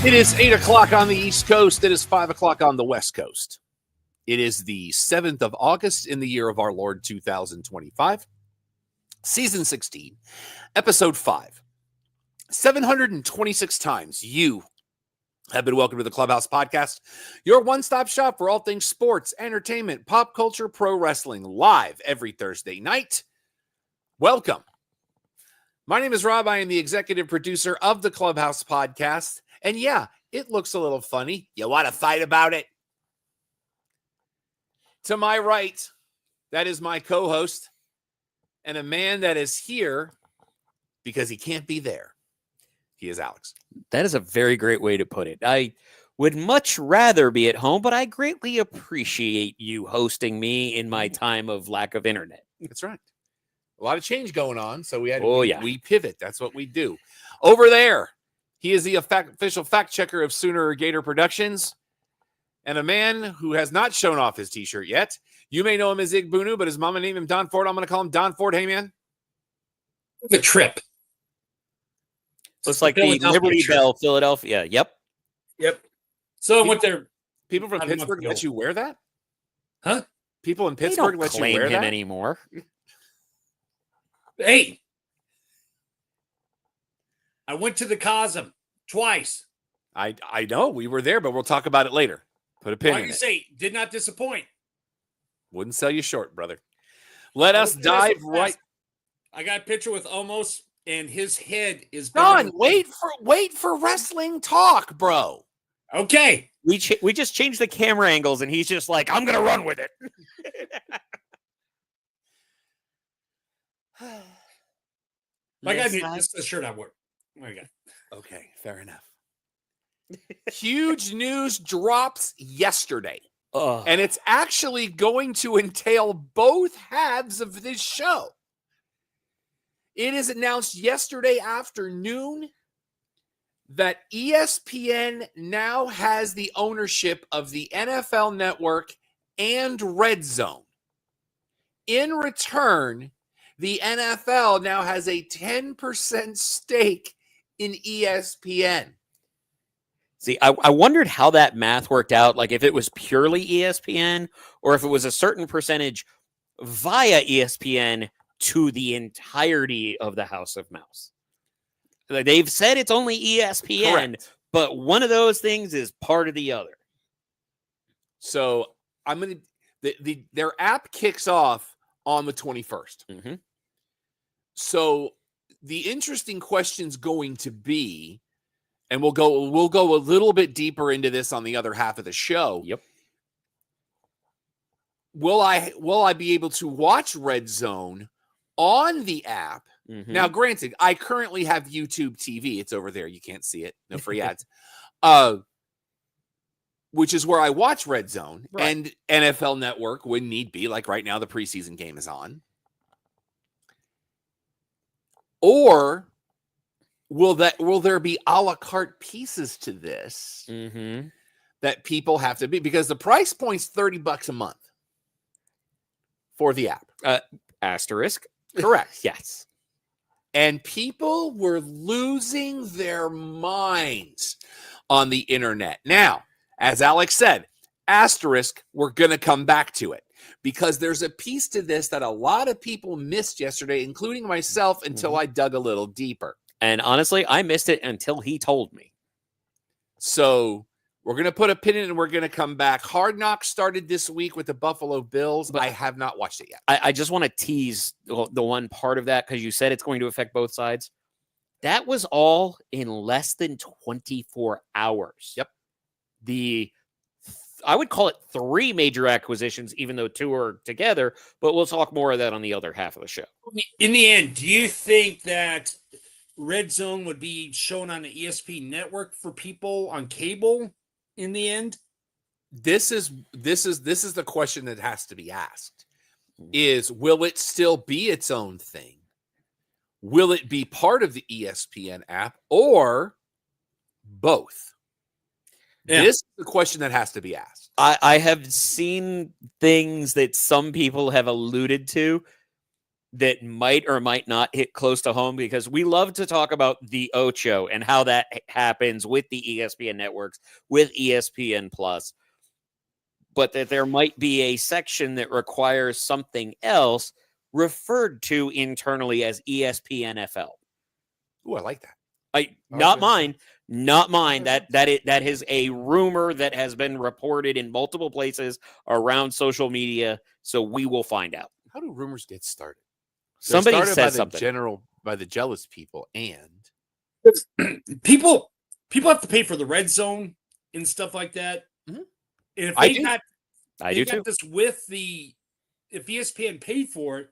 It is 8 o'clock on the East Coast. It is 5 o'clock on the West Coast. It is the 7th of August in the year of our Lord 2025. Season 16, Episode 5. 726 times you have been welcome to the Clubhouse Podcast, your one-stop shop for all things sports, entertainment, pop culture, pro wrestling, live every Thursday night. Welcome. My name is Rob. I am the executive producer of the Clubhouse Podcast. And yeah, it looks a little funny. You want to fight about it? To my right, that is my co-host and a man that is here because he can't be there. He is Alex. That is a very great way to put it. I would much rather be at home, but I greatly appreciate you hosting me in my time of lack of internet. That's right. A lot of change going on, so we had we pivot. That's what we do. Over there, he is the official fact checker of Sooner Gator Productions and a man who has not shown off his T-shirt yet. You may know him as Ig Bunu, but his mama named him Don Ford. I'm going to call him Don Ford. Hey, man. The trip. Looks like the Liberty Bell, Philadelphia. Yep. So what they're people from Pittsburgh let you wear that? Huh? People in Pittsburgh let you wear that anymore? Hey, I went to the Cosm twice. I know we were there, but we'll talk about it later. Put a pin in it. Say did not disappoint. Wouldn't sell you short, brother. Let us dive right. I got a picture with Omos, and his head is. Don, wait for wrestling talk, bro. Okay, we just changed the camera angles, and he's just like, I'm gonna run with it. My guy, this is the shirt I wore. There you go. Okay, fair enough. Huge news drops yesterday. And it's actually going to entail both halves of this show. It is announced yesterday afternoon that ESPN now has the ownership of the NFL Network and Red Zone. In return, the NFL now has a 10% stake in ESPN. See, I wondered how that math worked out, like if it was purely ESPN or if it was a certain percentage via ESPN to the entirety of the House of Mouse. They've said it's only ESPN, correct, but one of those things is part of the other. So I'm going to, their app kicks off on the 21st. Mm-hmm. So the interesting question's going to be, and we'll go a little bit deeper into this on the other half of the show. Yep. Will I be able to watch Red Zone on the app? Mm-hmm. Now, granted, I currently have YouTube TV. It's over there. You can't see it. No free ads. Which is where I watch Red Zone, right, and NFL Network when need be. Like right now, the preseason game is on. Or will there be a la carte pieces to this mm-hmm. that people have to be, because the price point's $30 a month for the app. Asterisk. Correct. Yes. And people were losing their minds on the internet. Now, as Alex said, asterisk, we're going to come back to it, because there's a piece to this that a lot of people missed yesterday, including myself, until I dug a little deeper. And honestly, I missed it until he told me. So we're going to put a pin in it and we're going to come back. Hard Knocks started this week with the Buffalo Bills, but I have not watched it yet. I just want to tease the one part of that, because you said it's going to affect both sides. That was all in less than 24 hours. Yep. I would call it 3 major acquisitions, even though 2 are together, but we'll talk more of that on the other half of the show. In the end, do you think that Red Zone would be shown on the ESPN network for people on cable in the end? This is the question that has to be asked. Is, will it still be its own thing? Will it be part of the ESPN app, or both? Yeah. This is the question that has to be asked. I have seen things that some people have alluded to that might or might not hit close to home, because we love to talk about the Ocho and how that happens with the ESPN networks, with ESPN Plus, but that there might be a section that requires something else referred to internally as ESPNFL. Ooh, I like that. Not mine. That is a rumor that has been reported in multiple places around social media. So we will find out. How do rumors get started? Somebody says something. By the jealous people, and people have to pay for the red zone and stuff like that. Mm-hmm. And if I do too. This if ESPN paid for it,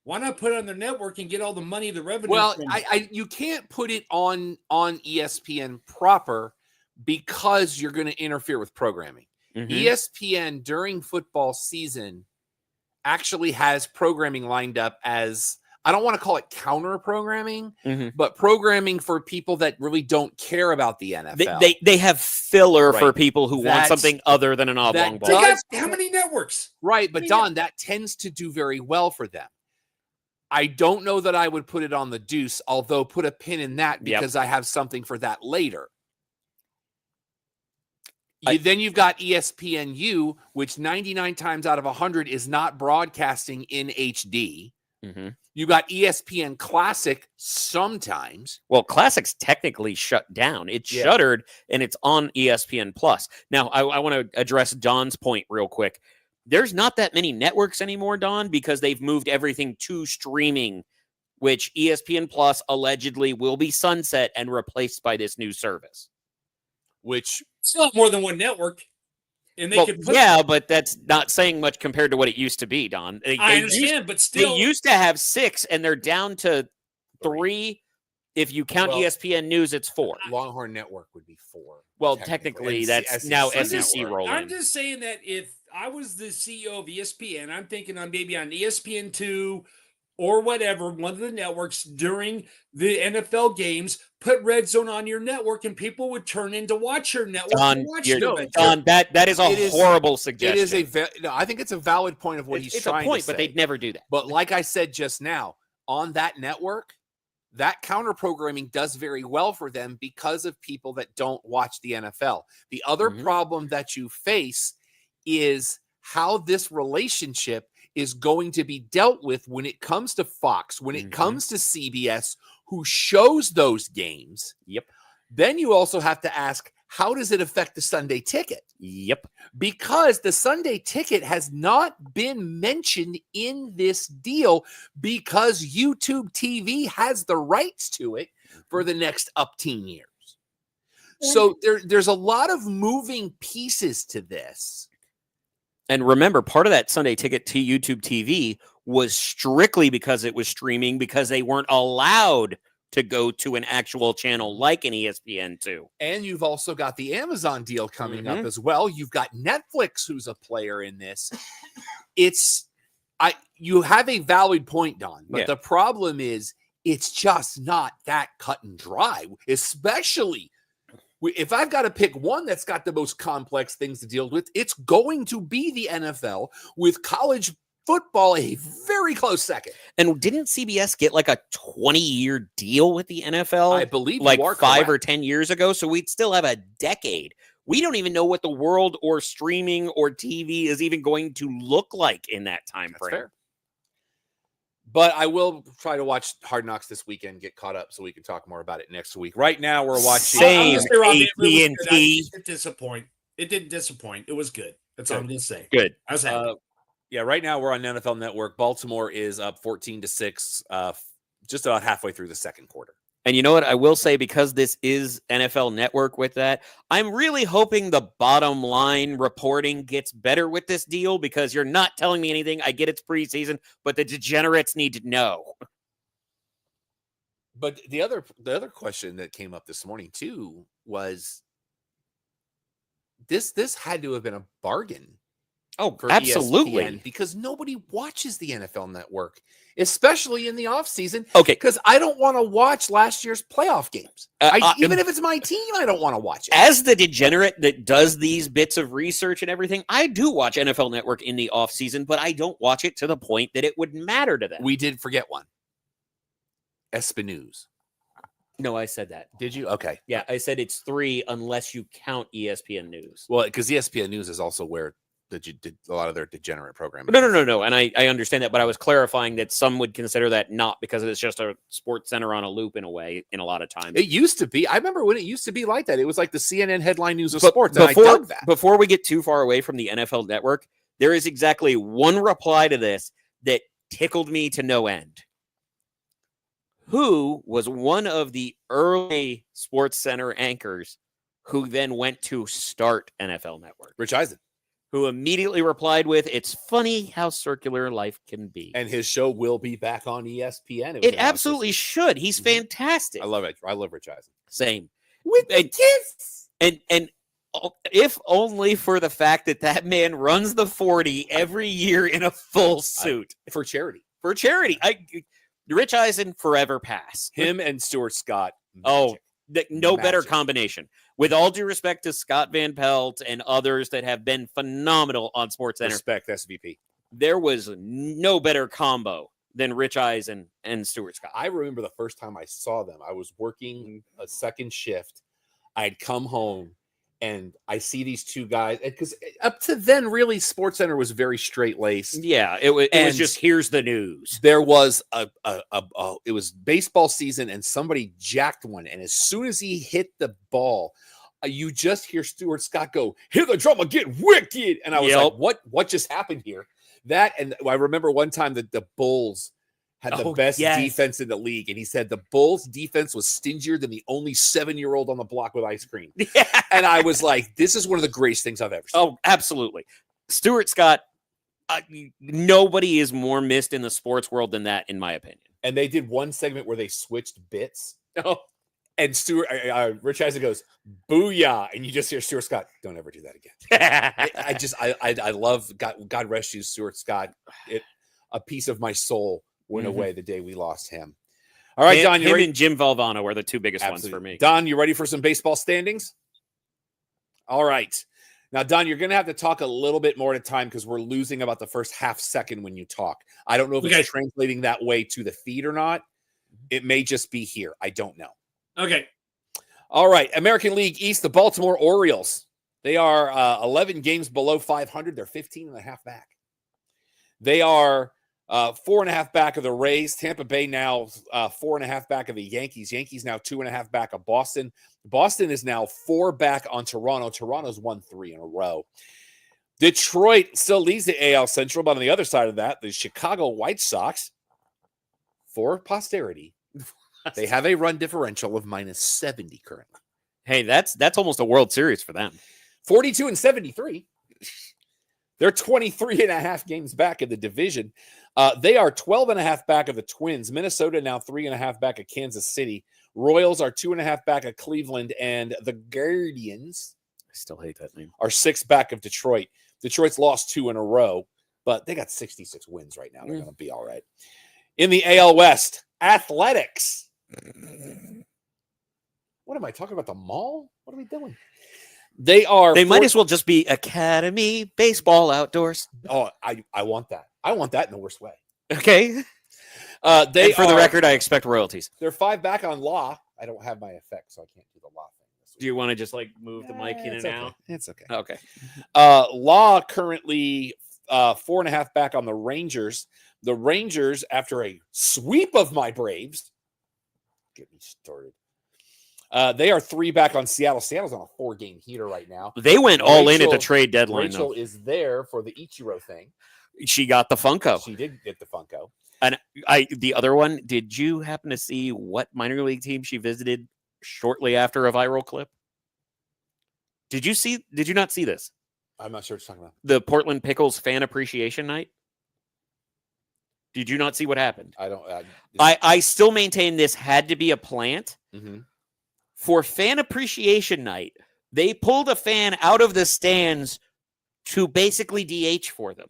why not put it on their network and get all the money, the revenue? Well, you can't put it on ESPN proper because you're going to interfere with programming. Mm-hmm. ESPN during football season actually has programming lined up as, I don't want to call it counter programming, but programming for people that really don't care about the NFL. They have filler for people who want something other than an oblong ball. How many networks? Right, but Don, that tends to do very well for them. I don't know that I would put it on the Deuce, although put a pin in that because I have something for that later. Then you've got ESPNU, which 99 times out of 100 is not broadcasting in HD. Mm-hmm. You got ESPN Classic sometimes. Well, Classic's technically shut down. It's shuttered, and it's on ESPN Plus. Now, I want to address Don's point real quick. There's not that many networks anymore, Don, because they've moved everything to streaming, which ESPN Plus allegedly will be sunset and replaced by this new service. Which still more than one network. And they but that's not saying much compared to what it used to be, Don. I understand, but still. They used to have 6, and they're down to 3. If you count ESPN News, it's 4. Longhorn Network would be 4. Well, technically that's now SEC rolling. I'm just saying that if I was the CEO of ESPN, I'm thinking I'm maybe on ESPN2 or whatever, one of the networks during the NFL games, put Red Zone on your network and people would turn in to watch your network. That is a horrible suggestion. I think it's a valid point of what he's trying to say. But they'd never do that. But like I said just now, on that network, that counter programming does very well for them because of people that don't watch the NFL. The other problem that you face is how this relationship is going to be dealt with when it comes to Fox, when it comes to CBS, who shows those games. Yep. Then you also have to ask, how does it affect the Sunday Ticket? Yep. Because the Sunday Ticket has not been mentioned in this deal because YouTube TV has the rights to it for the next 10 years. So there's a lot of moving pieces to this. And remember, part of that Sunday Ticket to YouTube TV was strictly because it was streaming, because they weren't allowed to go to an actual channel like an ESPN2. And you've also got the Amazon deal coming up as well. You've got Netflix, who's a player in this. You have a valid point, Don, but the problem is it's just not that cut and dry, especially if I've got to pick one that's got the most complex things to deal with, it's going to be the NFL, with college football a very close second. And didn't CBS get like a 20-year deal with the NFL? I believe like 5 or 10 years ago. So we'd still have a decade. We don't even know what the world or streaming or TV is even going to look like in that time frame. Fair. But I will try to watch Hard Knocks this weekend, get caught up so we can talk more about it next week. Right now, we're watching AT&T. It didn't disappoint. It was good. That's all I'm going to say. Good. I was happy. Right now we're on NFL Network. Baltimore is up 14-6, just about halfway through the second quarter. And you know what? I will say, because this is NFL Network with that, I'm really hoping the bottom line reporting gets better with this deal, because you're not telling me anything. I get it's preseason, but the degenerates need to know. But the other question that came up this morning too was this had to have been a bargain. Oh, for absolutely. ESPN because nobody watches the NFL Network, especially in the offseason. Okay. Because I don't want to watch last year's playoff games. Even if it's my team, I don't want to watch it. As the degenerate that does these bits of research and everything, I do watch NFL Network in the offseason, but I don't watch it to the point that it would matter to them. We did forget one. ESPN News. No, I said that. Did you? Okay. Yeah, I said it's 3 unless you count ESPN News. Well, because ESPN News is also where a lot of their degenerate programming. No. And I understand that, but I was clarifying that some would consider that not because it's just a Sports Center on a loop in a way in a lot of times. It used to be. I remember when it used to be like that. It was like the CNN headline news of sports, and I dug that. Before we get too far away from the NFL Network, there is exactly one reply to this that tickled me to no end. Who was one of the early Sports Center anchors who then went to start NFL Network? Rich Eisen. Who immediately replied with, "It's funny how circular life can be." And his show will be back on ESPN. It absolutely should. He's fantastic. I love it. I love Rich Eisen. Same. With the kids. And if only for the fact that man runs the 40 every year in a full suit. For charity. For charity. Rich Eisen forever pass. Him and Stuart Scott. Magic. No better Magic. combination. With all due respect to Scott Van Pelt and others that have been phenomenal on SportsCenter. Respect, SVP. There was no better combo than Rich Eisen and Stuart Scott. I remember the first time I saw them. I was working a second shift. I'd come home and I see these two guys because up to then, really, SportsCenter was very straight laced. Yeah, it was just here's the news. There was it was baseball season and somebody jacked one, and as soon as he hit the ball, you just hear Stuart Scott go, "Hear the drummer get wicked," and I was like, "What just happened here?" That, and I remember one time that the Bulls had the best defense in the league. And he said the Bulls defense was stingier than the only 7-year-old on the block with ice cream. Yeah. And I was like, this is one of the greatest things I've ever seen. Oh, absolutely. Stuart Scott, nobody is more missed in the sports world than that, in my opinion. And they did one segment where they switched bits. Oh. And Rich Eisen goes, "Booyah." And you just hear Stuart Scott, "Don't ever do that again." I love, God rest you, Stuart Scott. A piece of my soul went away the day we lost him. All right, Don, you ready? And Jim Valvano are the two biggest ones for me. Don, you ready for some baseball standings? All right. Now, Don, you're going to have to talk a little bit more at a time because we're losing about the first half second when you talk. I don't know if it's translating that way to the feed or not. It may just be here. I don't know. Okay. All right. American League East, the Baltimore Orioles. They are 11 games below 500. They're 15.5 back. They are 4.5 back of the Rays. Tampa Bay now 4.5 back of the Yankees. Yankees now 2.5 back of Boston. Boston is now 4 back on Toronto. Toronto's won 3 in a row. Detroit still leads the AL Central, but on the other side of that, the Chicago White Sox, for posterity, they have a run differential of -70 currently. Hey, that's almost a World Series for them. 42-73. They're 23.5 games back in the division. They are 12.5 back of the Twins. Minnesota now 3.5 back of Kansas City. Royals are 2.5 back of Cleveland, and the Guardians, I still hate that name, are 6 back of Detroit. Detroit's lost 2 in a row, but they got 66 wins right now. They're going to be all right. In the AL West, Athletics. What am I talking about? The mall? What are we doing? They might as well just be Academy Baseball Outdoors. Oh, I want that. I want that in the worst way. Okay. For the record, I expect royalties. They're 5 back on Law. I don't have my effect, so I can't do the Law thing. Do you want to just move the mic in and out? It's okay. Okay. Law currently 4.5 back on the Rangers. The Rangers, after a sweep of my Braves, get me started. They are 3 back on Seattle. Seattle's on a 4-game heater right now. They went all in at the trade deadline. Rachel is there for the Ichiro thing. She got the Funko. She did get the Funko. And the other one, did you happen to see what minor league team she visited shortly after a viral clip? Did you not see this? I'm not sure what you're talking about. The Portland Pickles Fan Appreciation Night? Did you not see what happened? I don't. I still maintain this had to be a plant. Mm-hmm. For Fan Appreciation Night, they pulled a fan out of the stands to basically DH for them.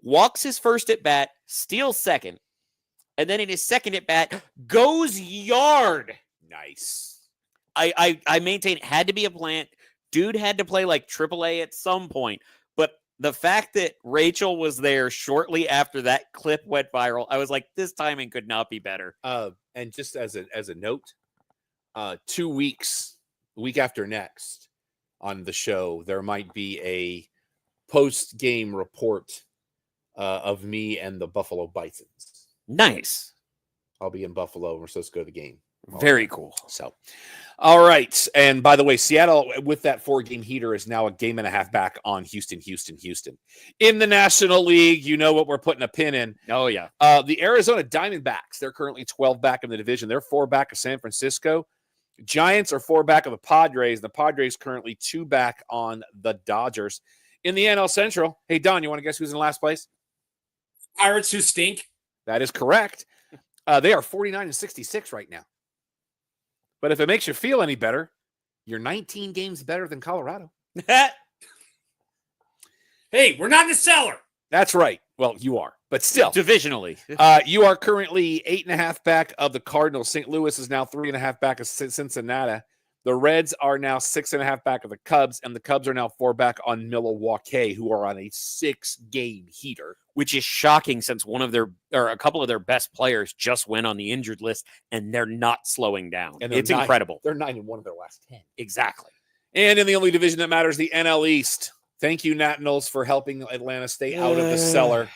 Walks his first at bat, steals second, and then in his second at bat, goes yard. Nice. I maintain it had to be a plant. Dude had to play like AAA at some point. But the fact that Rachel was there shortly after that clip went viral, I was like, this timing could not be better. And just as a note, 2 weeks, week after next on the show, there might be a post-game report of me and the Buffalo Bisons. Nice. I'll be in Buffalo. We're supposed to go to the game. Very cool. So, all right. And by the way, Seattle, with that 4-game heater, is now a game and a half back on Houston. In the National League, you know what we're putting a pin in. Oh, yeah. The Arizona Diamondbacks, they're currently 12 back in the division. They're 4 back of San Francisco. Giants are 4 back of the Padres. The Padres currently 2 back on the Dodgers. In the NL Central, hey, Don, you want to guess who's in last place? Pirates who stink. That is correct. They are 49-66 right now. But if it makes you feel any better, you're 19 games better than Colorado. Hey, we're not in the cellar. That's right. Well, you are, but still. Divisionally. You are currently 8.5 back of the Cardinals. St. Louis is now 3.5 back of Cincinnati. The Reds are now 6.5 back of the Cubs, and the Cubs are now 4 back on Milwaukee, who are on a 6-game heater. Which is shocking since a couple of their best players just went on the injured list, and they're not slowing down. And it's incredible. They're 9-1 of their last 10. Exactly. And in the only division that matters, the NL East. Thank you, Nationals, for helping Atlanta stay out of the cellar.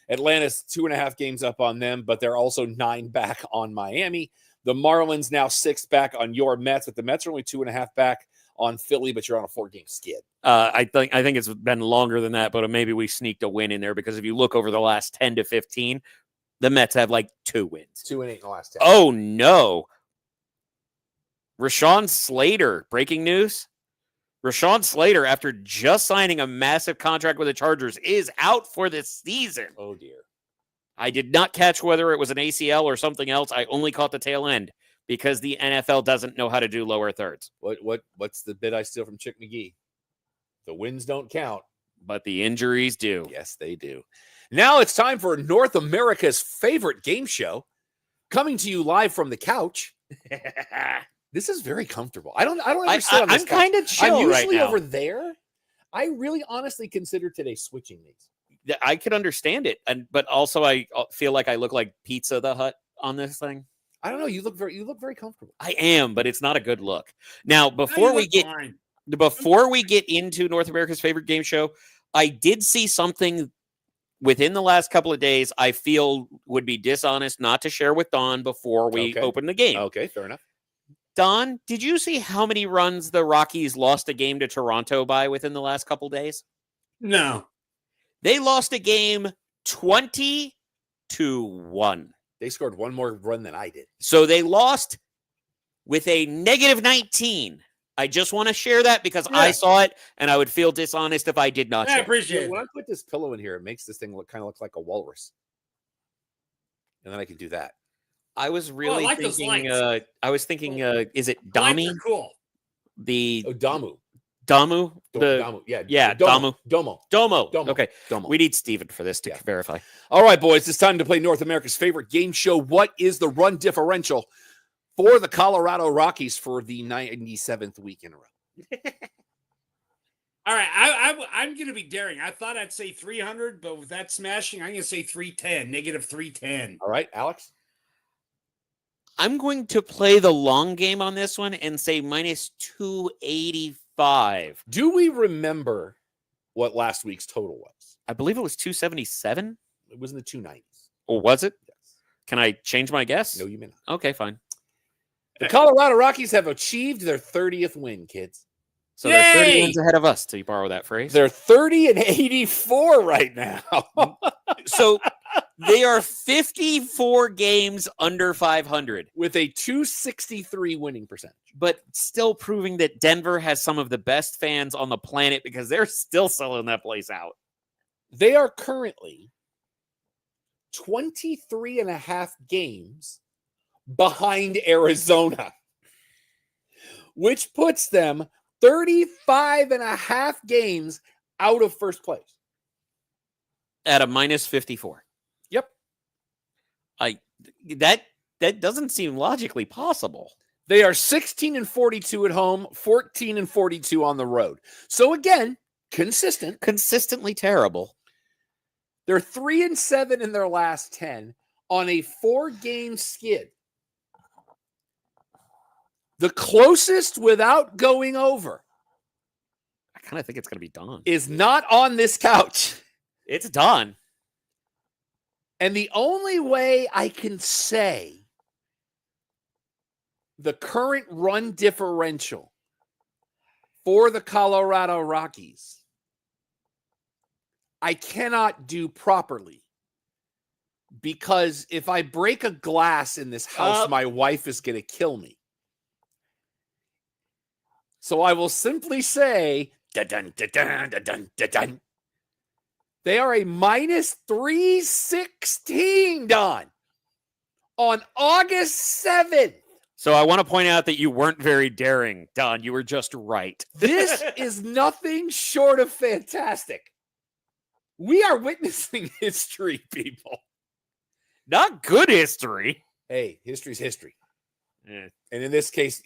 Atlanta's 2.5 games up on them, but they're also 9 back on Miami. The Marlins now 6 back on your Mets, but the Mets are only 2.5 back on Philly, but you're on a 4-game skid. I think it's been longer than that, but maybe we sneaked a win in there because if you look over the last 10 to 15, the Mets have like 2 wins. 2-8 in the last 10. Oh, no. Rashawn Slater, breaking news. Rashawn Slater, after just signing a massive contract with the Chargers, is out for the season. Oh, dear. I did not catch whether it was an ACL or something else. I only caught the tail end because the NFL doesn't know how to do lower thirds. What's the bit I steal from Chick McGee? The wins don't count, but the injuries do. Yes, they do. Now it's time for North America's favorite game show, coming to you live from the couch. This is very comfortable. I don't ever sit on this I'm couch. kind of chill I'm right usually now. over there. I really honestly consider today switching these. I could understand it, but also I feel like I look like Pizza the Hut on this thing. I don't know. You look very comfortable. I am, but it's not a good look. Now, before we get into North America's favorite game show, I did see something within the last couple of days I feel would be dishonest not to share with Don before we open the game. Okay, fair enough. Don, did you see how many runs the Rockies lost a game to Toronto by within the last couple of days? No. They lost a game 20-1. They scored one more run than I did. So they lost with a -19. I just want to share that because I saw it and I would feel dishonest if I did not share. I appreciate it. When I put this pillow in here, it makes this thing kind of look like a walrus. And then I can do that. I was really thinking is it Dami? Dami? Cool. Damu. Damu? Domo. Domo. Domo. Okay. Domo. We need Steven for this to verify. All right, boys. It's time to play North America's favorite game show. What is the run differential for the Colorado Rockies for the 97th week in a row? All right. I'm going to be daring. I thought I'd say 300, but with that smashing, I'm going to say 310, -310. All right, Alex? I'm going to play the long game on this one and say -285. Do we remember what last week's total was? I believe it was 277. It was in the 290s. Or was it? Yes. Can I change my guess? No, you may not. Okay, fine. The Colorado Rockies have achieved their 30th win, kids. So they're 30 wins ahead of us, to borrow that phrase. They're 30-84 right now. So they are 54 games under 500. With a 263 winning percentage. But still proving that Denver has some of the best fans on the planet because they're still selling that place out. They are currently 23.5 games behind Arizona, which puts them 35.5 games out of first place. At a minus 54. Yep. That doesn't seem logically possible. They are 16-42 at home, 14-42 on the road. So again, consistent. Consistently terrible. They're 3-7 in their last 10 on a 4-game skid. The closest without going over. I kind of think it's going to be done. Is not on this couch. It's done. And the only way I can say the current run differential for the Colorado Rockies, I cannot do properly, because if I break a glass in this house, my wife is going to kill me. So I will simply say, da-dun, da-dun, da-dun, da-dun. They are a minus 316, Don, on August 7th. So I want to point out that you weren't very daring, Don. You were just right. This is nothing short of fantastic. We are witnessing history, people. Not good history. Hey, history's history. Yeah. And in this case,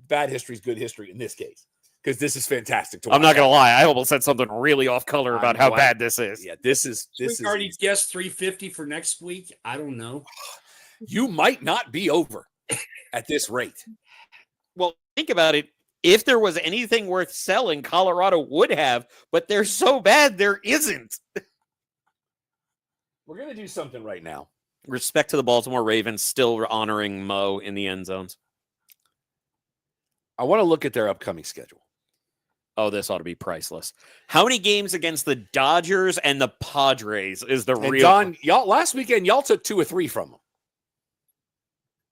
bad history is good history in this case, because this is fantastic to watch. I'm not going to lie. I almost said something really off color about how bad this is. Yeah, this is. We already guessed 350 for next week. I don't know. You might not be over at this rate. Well, think about it. If there was anything worth selling, Colorado would have, but they're so bad there isn't. We're going to do something right now. Respect to the Baltimore Ravens, still honoring Mo in the end zones. I want to look at their upcoming schedule. Oh, this ought to be priceless. How many games against the Dodgers and the Padres is the real? Don, y'all last weekend, y'all took 2 or 3 from them.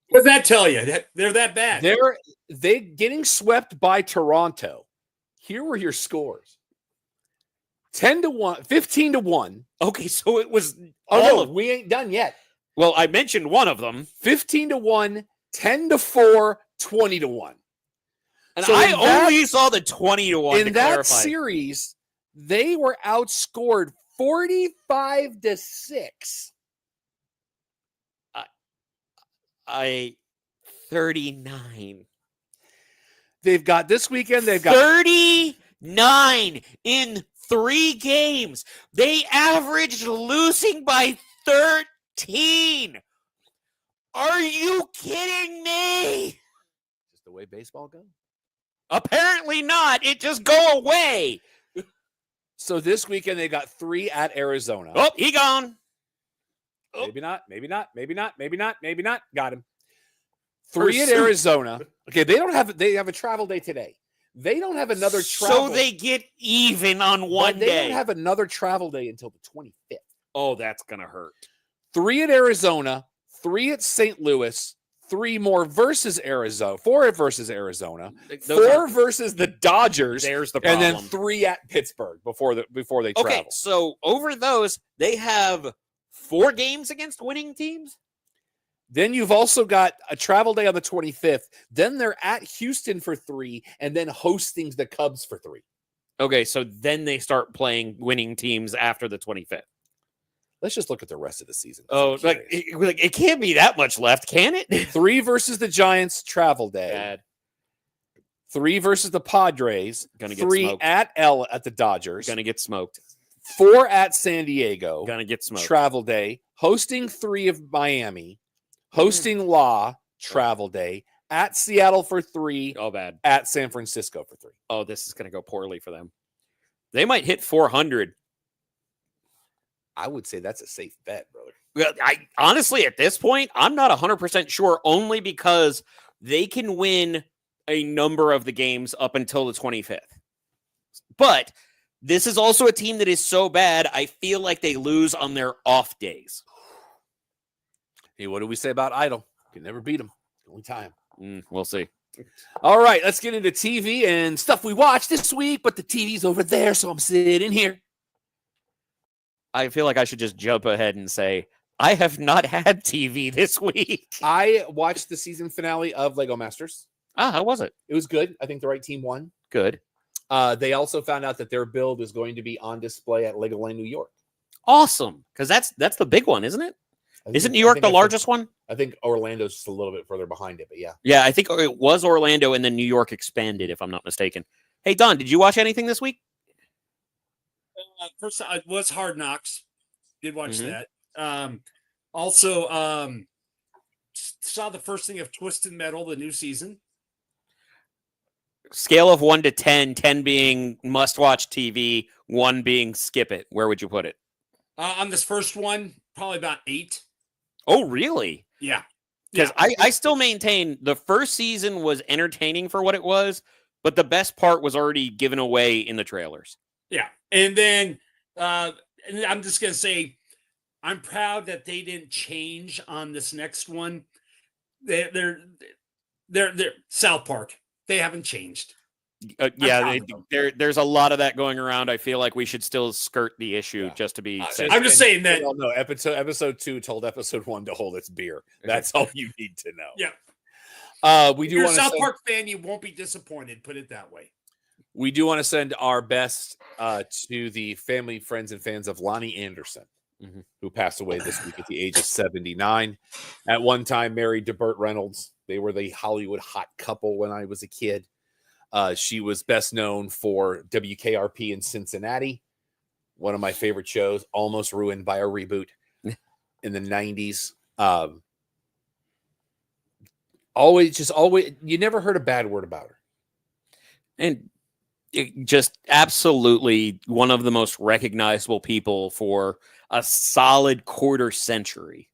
What does that tell you? They're that bad. They getting swept by Toronto. Here were your scores. 10-1, 15-1. Okay, so it was. We ain't done yet. Well, I mentioned one of them. 15-1, 10-4, 20-1. And so I only saw the 20-1. In that series, they were outscored 45-6. 39. They've got this weekend. They've got 39 in 3 games. They averaged losing by 13. Are you kidding me? Just the way baseball goes. Apparently not. It just go away. So this weekend they got 3 at Arizona. Oh, he gone. Oh. Maybe not. Got him. 3 at Arizona. Okay, they have a travel day today. They don't have another travel. So they get even on one day. They don't have another travel day until the 25th. Oh, that's going to hurt. 3 at Arizona, 3 at St. Louis, 3 more versus Arizona, 4 versus Arizona, 4 versus the Dodgers. There's the problem. And then 3 at Pittsburgh before they travel. Okay, so over those, they have 4 games against winning teams. Then you've also got a travel day on the 25th. Then they're at Houston for 3, and then hosting the Cubs for 3. Okay, so then they start playing winning teams after the 25th. Let's just look at the rest of the season. Oh, it can't be that much left, can it? 3 versus the Giants, travel day. Bad. 3 versus the Padres. Gonna get 3 smoked. at the Dodgers. Gonna get smoked. 4 at San Diego. Gonna get smoked. Travel day. Hosting 3 of Miami. Hosting La, travel day. At Seattle for 3. Oh, bad. At San Francisco for 3. Oh, this is going to go poorly for them. They might hit 400. I would say that's a safe bet, brother. Well, honestly, at this point, I'm not 100% sure, only because they can win a number of the games up until the 25th. But this is also a team that is so bad, I feel like they lose on their off days. Hey, what do we say about Idle? Can never beat them. Only time. We'll see. All right, let's get into TV and stuff we watched this week, but the TV's over there, so I'm sitting here. I feel like I should just jump ahead and say, I have not had TV this week. I watched the season finale of Lego Masters. How was it? It was good. I think the right team won. Good. They also found out that their build is going to be on display at Legoland, New York. Awesome, because that's the big one, isn't it? Isn't New York the largest one? I think Orlando's just a little bit further behind it, but yeah. Yeah, I think it was Orlando, and then New York expanded, if I'm not mistaken. Hey, Don, did you watch anything this week? First, it was Hard Knocks. Did watch that. Also, saw the first thing of Twisted Metal, the new season. Scale of 1 to 10, 10 being must-watch TV, 1 being skip it. Where would you put it? On this first one, probably about 8. Oh, really? Yeah. Because I still maintain the first season was entertaining for what it was, but the best part was already given away in the trailers. Yeah. And then and I'm just going to say, I'm proud that they didn't change on this next one. They're South Park. They haven't changed. There's a lot of that going around. I feel like we should still skirt the issue just to be safe. I'm just saying that. No, episode 2 told episode 1 to hold its beer. That's all you need to know. Yeah. We do If you're a want South Park fan, you won't be disappointed. Put it that way. We do want to send our best to the family, friends, and fans of Lonnie Anderson, who passed away this week at the age of 79. At one time, married to Burt Reynolds. They were the Hollywood hot couple when I was a kid. She was best known for WKRP in Cincinnati, one of my favorite shows, almost ruined by a reboot in the 90s. Always, you never heard a bad word about her. And just absolutely one of the most recognizable people for a solid quarter century.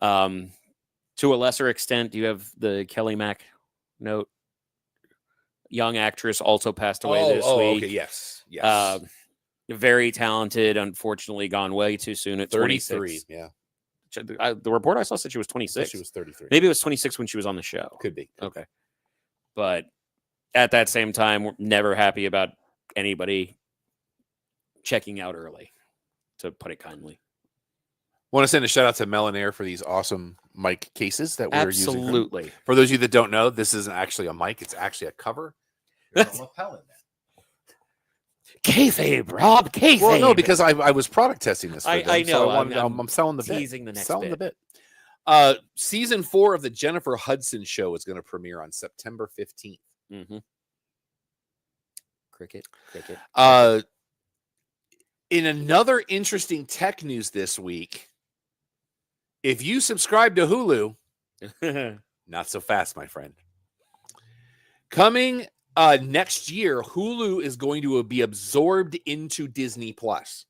To a lesser extent, do you have the Kelly Mack note? Young actress also passed away this week. Okay, yes. Very talented, unfortunately gone way too soon at 33. 26. Yeah. The report I saw said she was 26. She was 33. Maybe it was 26 when she was on the show. Could be. Okay. But at that same time, we're never happy about anybody checking out early, to put it kindly. Want to send a shout out to Melanair for these awesome mic cases that we're using. Absolutely. For those of you that don't know, this isn't actually a mic; it's actually a cover. There's a lapel in there. Kayfabe, Rob. Kayfabe. Well, no, because I was product testing this. For them, I know. So I'm selling the bit. Teasing the next selling bit. the bit. Season 4 of the Jennifer Hudson Show is going to premiere on September 15th. Mm-hmm. Cricket. In another interesting tech news this week, if you subscribe to Hulu, not so fast, my friend. Coming next year, Hulu is going to be absorbed into Disney Plus.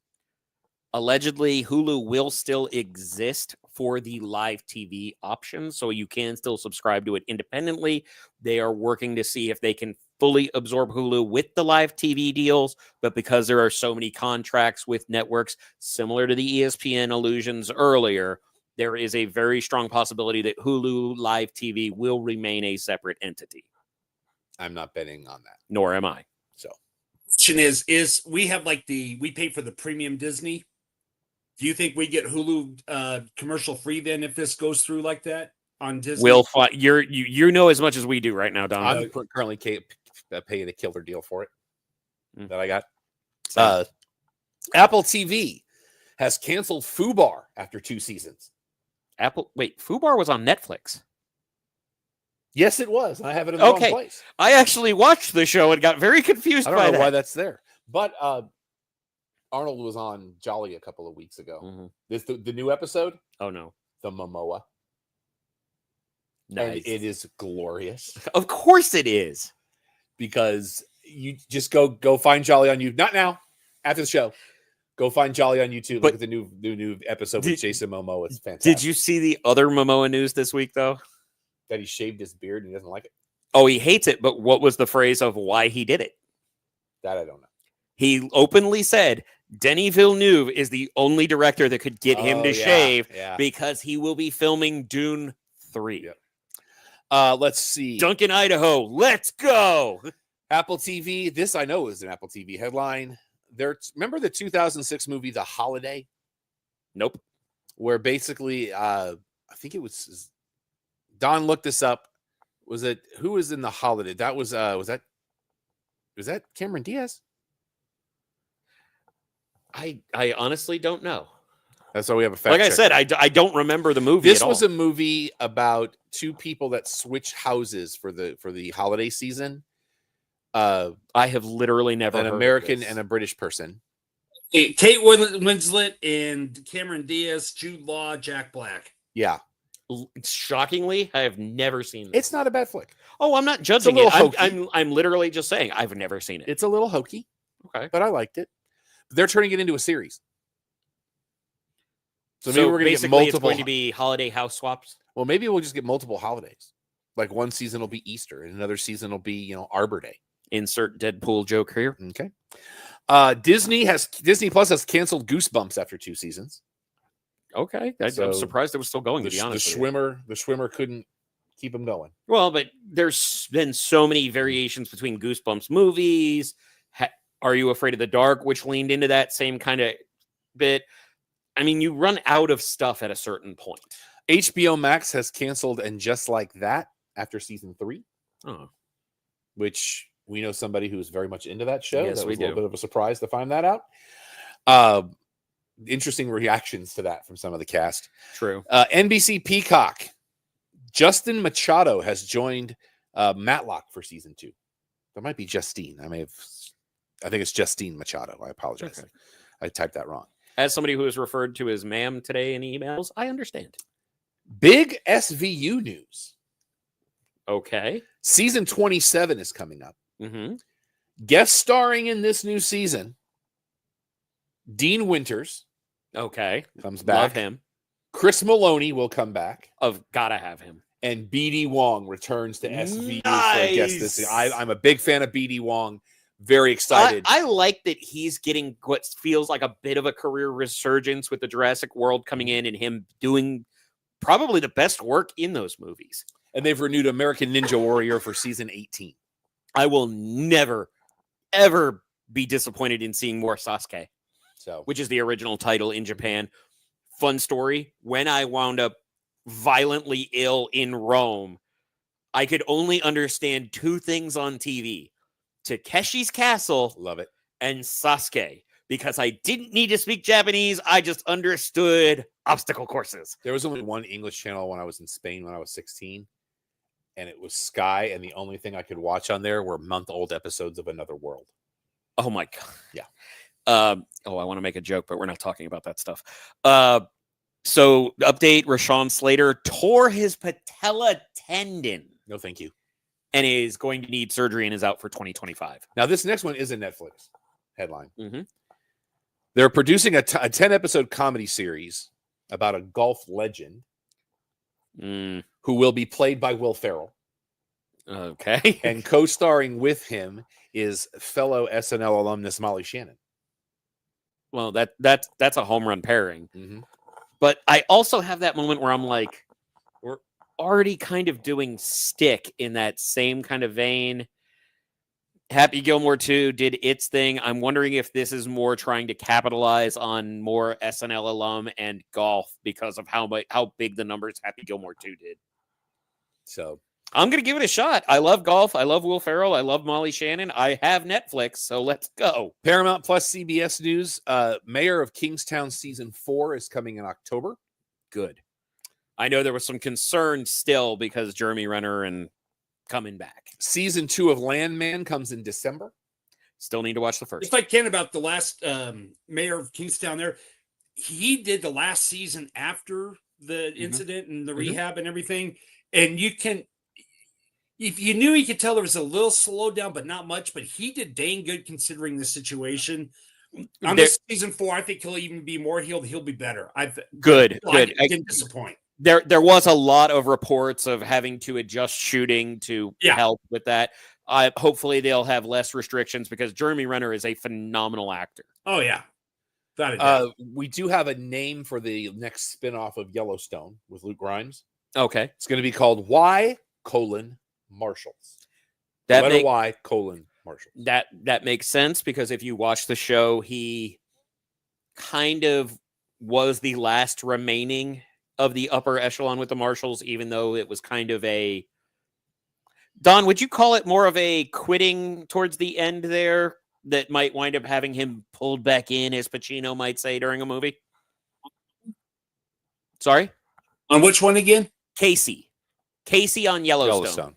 Allegedly, Hulu will still exist for the live TV option, so you can still subscribe to it independently. They are working to see if they can fully absorb Hulu with the live TV deals, but because there are so many contracts with networks, similar to the ESPN allusions earlier, there is a very strong possibility that Hulu live TV will remain a separate entity. I'm not betting on that. Nor am I. So, question is we have we pay for the premium Disney. Do you think we get Hulu commercial free then if this goes through like that on Disney? We'll find you know as much as we do right now, Don. I'm currently paying a killer deal for it that I got. Apple TV has canceled FUBAR after 2 seasons. FUBAR was on Netflix. Yes, it was. I have it in the wrong place. I actually watched the show and got very confused. I don't know why that's there, but Arnold was on Jolly a couple of weeks ago. Mm-hmm. This the new episode. Oh no, the Momoa. Nice. And it is glorious. Of course it is, because you just go find Jolly on YouTube. Not now, after the show. Go find Jolly on YouTube. Look at the new episode with Jason Momoa. It's fantastic. Did you see the other Momoa news this week though? That he shaved his beard and he doesn't like it. Oh, he hates it. But what was the phrase of why he did it? That I don't know. He openly said Denis Villeneuve is the only director that could get him to shave because he will be filming Dune 3. Yep. Let's see. Duncan, Idaho. Let's go. Apple TV. This I know is an Apple TV headline. Remember the 2006 movie The Holiday? Nope. Where basically, I think it was Don looked this up. Was it who was in The Holiday? That was that Is that Cameron Diaz? I honestly don't know. That's why we have a fact Like I checker. said, I don't remember the movie This at was all. a movie about two people that switch houses for the holiday season. I have literally never An heard American of this. and a British person. Kate Winslet and Cameron Diaz, Jude Law, Jack Black. Yeah. Shockingly, I have never seen this. It's not a bad flick. Oh, I'm not judging little it. hokey. I'm literally just saying I've never seen it. It's a little hokey. Okay. But I liked it. They're turning it into a series. So maybe So we're going to get basically multiple. it's going to be holiday house swaps. Well, maybe we'll just get multiple holidays. Like one season will be Easter, and another season will be, Arbor Day. Insert Deadpool joke here. Okay. Disney Plus has canceled Goosebumps after 2 seasons. Okay. I'm surprised it was still going, to be honest. The swimmer couldn't keep them going. Well, but there's been so many variations between Goosebumps movies. Are You Afraid of the Dark, which leaned into that same kind of bit. I mean, you run out of stuff at a certain point. HBO Max has canceled And Just Like That after season 3. Oh. Which we know somebody who's very much into that show. Yes, that we was a little do. bit of a surprise to find that out. Interesting reactions to that from some of the cast. True. NBC Peacock. Justin Machado has joined Matlock for season 2. That might be Justine. I think it's Justine Machado. I apologize. Okay. I typed that wrong. As somebody who is referred to as ma'am today in emails, I understand. Big SVU news. Okay. Season 27 is coming up. Mm-hmm. Guest starring in this new season, Dean Winters. Okay. Comes back. Love him. Chris Maloney will come back. Gotta have him. And BD Wong returns to SVU for Nice. a guest this season. I'm a big fan of BD Wong. Very excited. I like that he's getting what feels like a bit of a career resurgence with the Jurassic World coming in and him doing probably the best work in those movies. And they've renewed American Ninja Warrior for season 18. I will never, ever be disappointed in seeing more Sasuke, which is the original title in Japan. Fun story. When I wound up violently ill in Rome, I could only understand 2 things on TV. Takeshi's Castle, love it, and Sasuke, because I didn't need to speak Japanese. I just understood obstacle courses. There was only one English channel when I was in Spain when I was 16, and it was Sky, and the only thing I could watch on there were month-old episodes of Another World. Oh my God. Yeah. I want to make a joke, but we're not talking about that stuff. So update, Rashawn Slater tore his patella tendon. No, thank you. And is going to need surgery and is out for 2025. Now, this next one is a Netflix headline. Mm-hmm. They're producing a 10-episode comedy series about a golf legend who will be played by Will Ferrell. Okay. And co-starring with him is fellow SNL alumnus Molly Shannon. Well, that's a home run pairing. Mm-hmm. But I also have that moment where I'm like, we're already kind of doing Stick in that same kind of vein. Happy Gilmore 2 did its thing. I'm wondering if this is more trying to capitalize on more SNL alum and golf because of how big the numbers Happy Gilmore 2 did. So I'm going to give it a shot. I love golf. I love Will Ferrell. I love Molly Shannon. I have Netflix, so let's go. Paramount Plus CBS News. Mayor of Kingstown season 4 is coming in October. Good. I know there was some concern still because Jeremy Renner and coming back. Season 2 of Landman comes in December. Still need to watch the first. If I can about the last mayor of Kingstown there, he did the last season after the incident and the rehab and everything. And you can, if you knew, you could tell there was a little slowdown, but not much. But he did dang good considering the situation. On this season 4, I think he'll even be more healed. He'll be better. Good. I didn't disappoint. There was a lot of reports of having to adjust shooting to help with that. Hopefully they'll have less restrictions because Jeremy Renner is a phenomenal actor. Oh, yeah. We do have a name for the next spinoff of Yellowstone with Luke Grimes. Okay. It's going to be called Y:\Marshals. Y:\Marshals. That makes sense because if you watch the show, he kind of was the last remaining of the upper echelon with the Marshals, even though it was kind of Don, would you call it more of a quitting towards the end there that might wind up having him pulled back in, as Pacino might say during a movie? Sorry? On which one again? Casey on Yellowstone.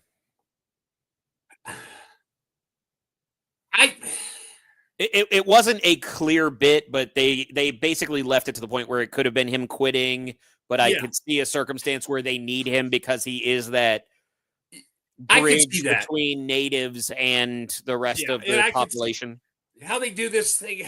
It wasn't a clear bit, but they basically left it to the point where it could have been him quitting, but I could see a circumstance where they need him because he is that bridge between natives and the rest of the population. How they do this thing,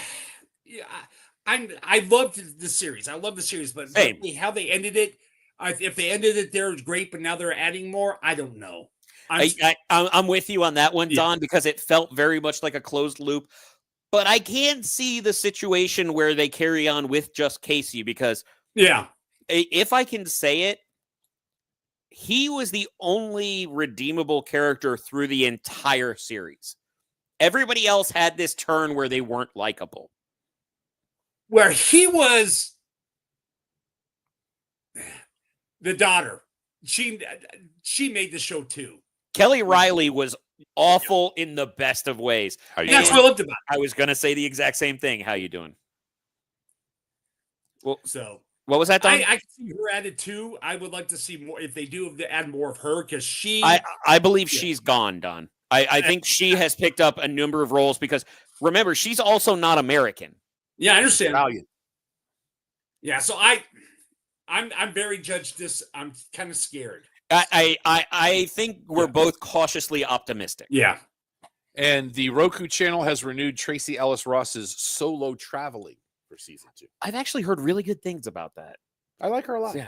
I loved the series. I love the series, but how they ended it, if they ended it there, it's great. But now they're adding more. I don't know. I'm with you on that one, Don, because it felt very much like a closed loop. But I can see the situation where they carry on with just Casey because, if I can say it, he was the only redeemable character through the entire series. Everybody else had this turn where they weren't likable. Where he was the daughter. She made the show too. Kelly Riley was awful in the best of ways. That's what I loved about it. I was going to say the exact same thing. How you doing? Well, what was that, Don? I can see her added too. I would like to see more if they do add more of her because she. I believe she's gone, Don. I think she has picked up a number of roles because remember she's also not American. Yeah, I understand. Italian. Yeah, so I'm very judged. I'm kind of scared. I think we're both cautiously optimistic. Yeah. And the Roku channel has renewed Tracy Ellis Ross's solo traveling for season 2. I've actually heard really good things about that. I like her a lot. Yeah.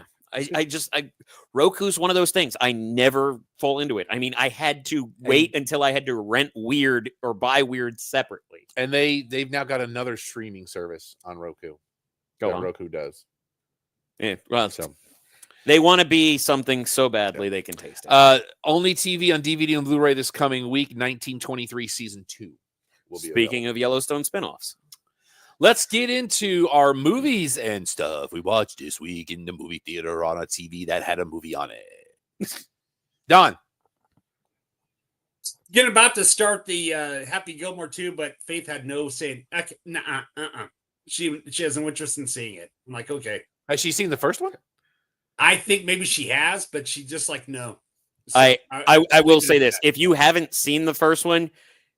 Roku's one of those things. I never fall into it. I mean, I had to wait until I had to rent Weird or buy Weird separately. And they've now got another streaming service on Roku. Roku does. Yeah. Well, they want to be something so badly they can taste it. Only TV on DVD and Blu-ray this coming week, 1923 season 2. Speaking of Yellowstone spinoffs. Let's get into our movies and stuff we watched this week in the movie theater on a TV that had a movie on it. Don. Getting about to start the Happy Gilmore 2, but Faith had no say. She has no interest in seeing it. I'm like, okay. Has she seen the first one? I think maybe she has, but she's just like, no. So I will say this. If you haven't seen the first one,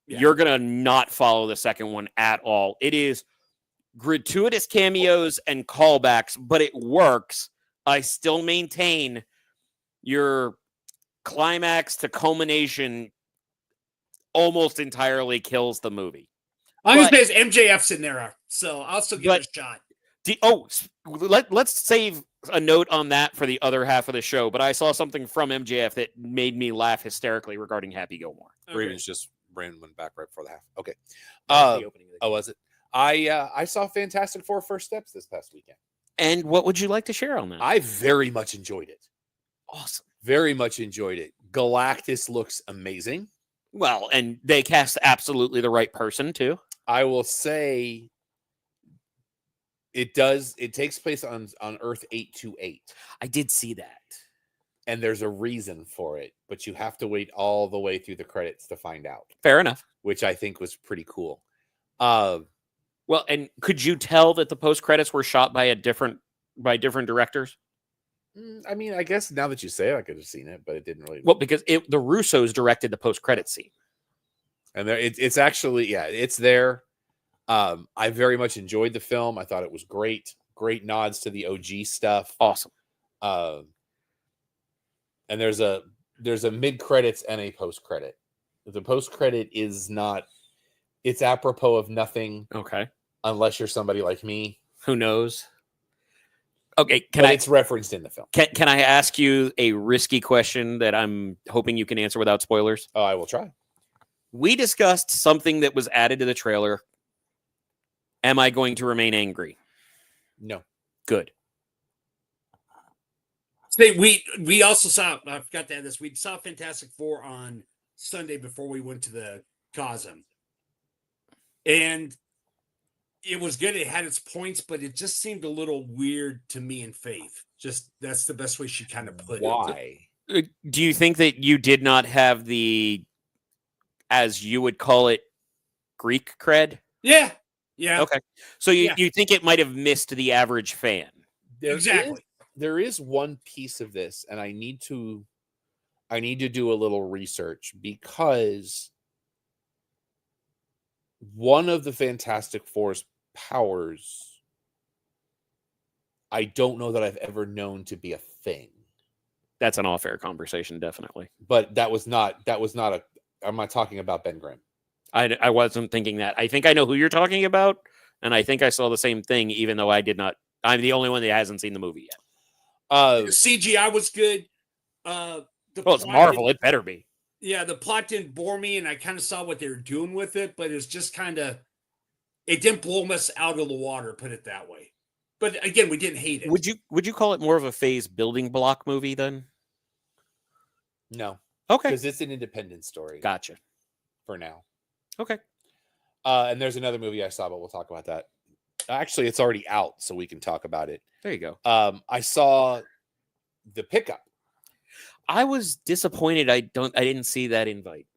you're going to not follow the second one at all. It is gratuitous cameos and callbacks, but it works. I still maintain your climax to culmination almost entirely kills the movie. I'm just because MJF's in there, so I'll still give it a shot. Let's save a note on that for the other half of the show, but I saw something from MJF that made me laugh hysterically regarding Happy Gilmore. Okay. Raven's just Brandon went back right before the half. Okay. Was it? I saw Fantastic Four First Steps this past weekend. And what would you like to share on that? I very much enjoyed it. Awesome. Very much enjoyed it. Galactus looks amazing. Well, and they cast absolutely the right person, too. I will say it does. It takes place on Earth 828. I did see that. And there's a reason for it, but you have to wait all the way through the credits to find out. Fair enough. Which I think was pretty cool. Well, and could you tell that the post credits were shot by different directors? I mean, I guess now that you say it, I could have seen it, but it didn't really. Well, because the Russos directed the post credit scene, and it's actually it's there. I very much enjoyed the film. I thought it was great. Great nods to the OG stuff. Awesome. And there's a mid credits and a post credit. The post credit is not. It's apropos of nothing. Okay. Unless you're somebody like me. Who knows? Okay. It's referenced in the film. Can I ask you a risky question that I'm hoping you can answer without spoilers? Oh, I will try. We discussed something that was added to the trailer. Am I going to remain angry? No. Good. We also saw, I forgot to add this, we saw Fantastic Four on Sunday before we went to the Cosm. And it was good. It had its points, but it just seemed a little weird to me and Faith. Just that's the best way she kind of put it. Why? Do you think that you did not have the, as you would call it, Greek cred? Yeah. Yeah. Okay. So you think it might have missed the average fan? There is one piece of this, and I need to do a little research, because one of the Fantastic Four's powers, I don't know that I've ever known to be a thing. That's an off-air conversation, definitely. But that was not a. I'm not talking about Ben Grimm. I wasn't thinking that. I think I know who you're talking about, and I think I saw the same thing, even though I did not. I'm the only one that hasn't seen the movie yet. The CGI was good. It's Marvel. It better be. Yeah, the plot didn't bore me, and I kind of saw what they were doing with it, but it's just kind of, it didn't blow us out of the water, put it that way. But again, we didn't hate it. Would you call it more of a phase building block movie then? No. Okay. Because it's an independent story. Gotcha. For now. Okay. And there's another movie I saw, but we'll talk about that. Actually, it's already out, so we can talk about it. There you go. I saw The Pickup. I was disappointed. I didn't see that invite.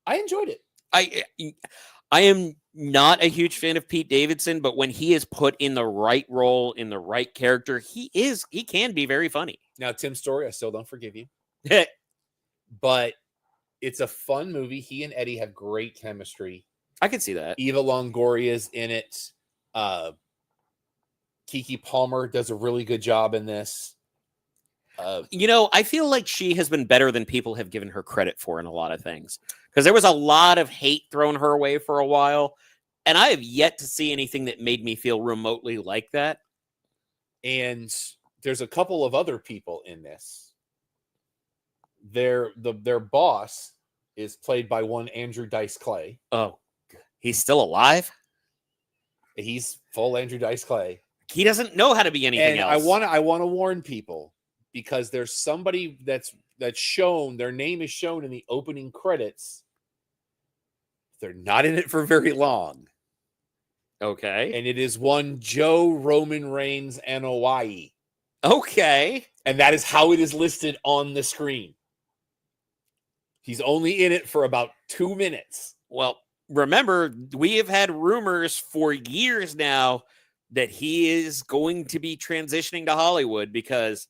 I enjoyed it. I am not a huge fan of Pete Davidson, but when he is put in the right role, in the right character, he can be very funny. Now, Tim Story, I still don't forgive you. But it's a fun movie. He and Eddie have great chemistry. I can see that. Eva Longoria's in it. Keke Palmer does a really good job in this. I feel like she has been better than people have given her credit for in a lot of things. Because there was a lot of hate thrown her way for a while. And I have yet to see anything that made me feel remotely like that. And there's a couple of other people in this. Their boss is played by one Andrew Dice Clay. Oh, he's still alive? He's full Andrew Dice Clay. He doesn't know how to be anything else. I want to warn people, because there's somebody that's shown, their name is shown in the opening credits. They're not in it for very long. Okay. And it is one Joe Roman Reigns Anoa'i. Okay. And that is how it is listed on the screen. He's only in it for about 2 minutes. Well, remember, we have had rumors for years now that he is going to be transitioning to Hollywood, because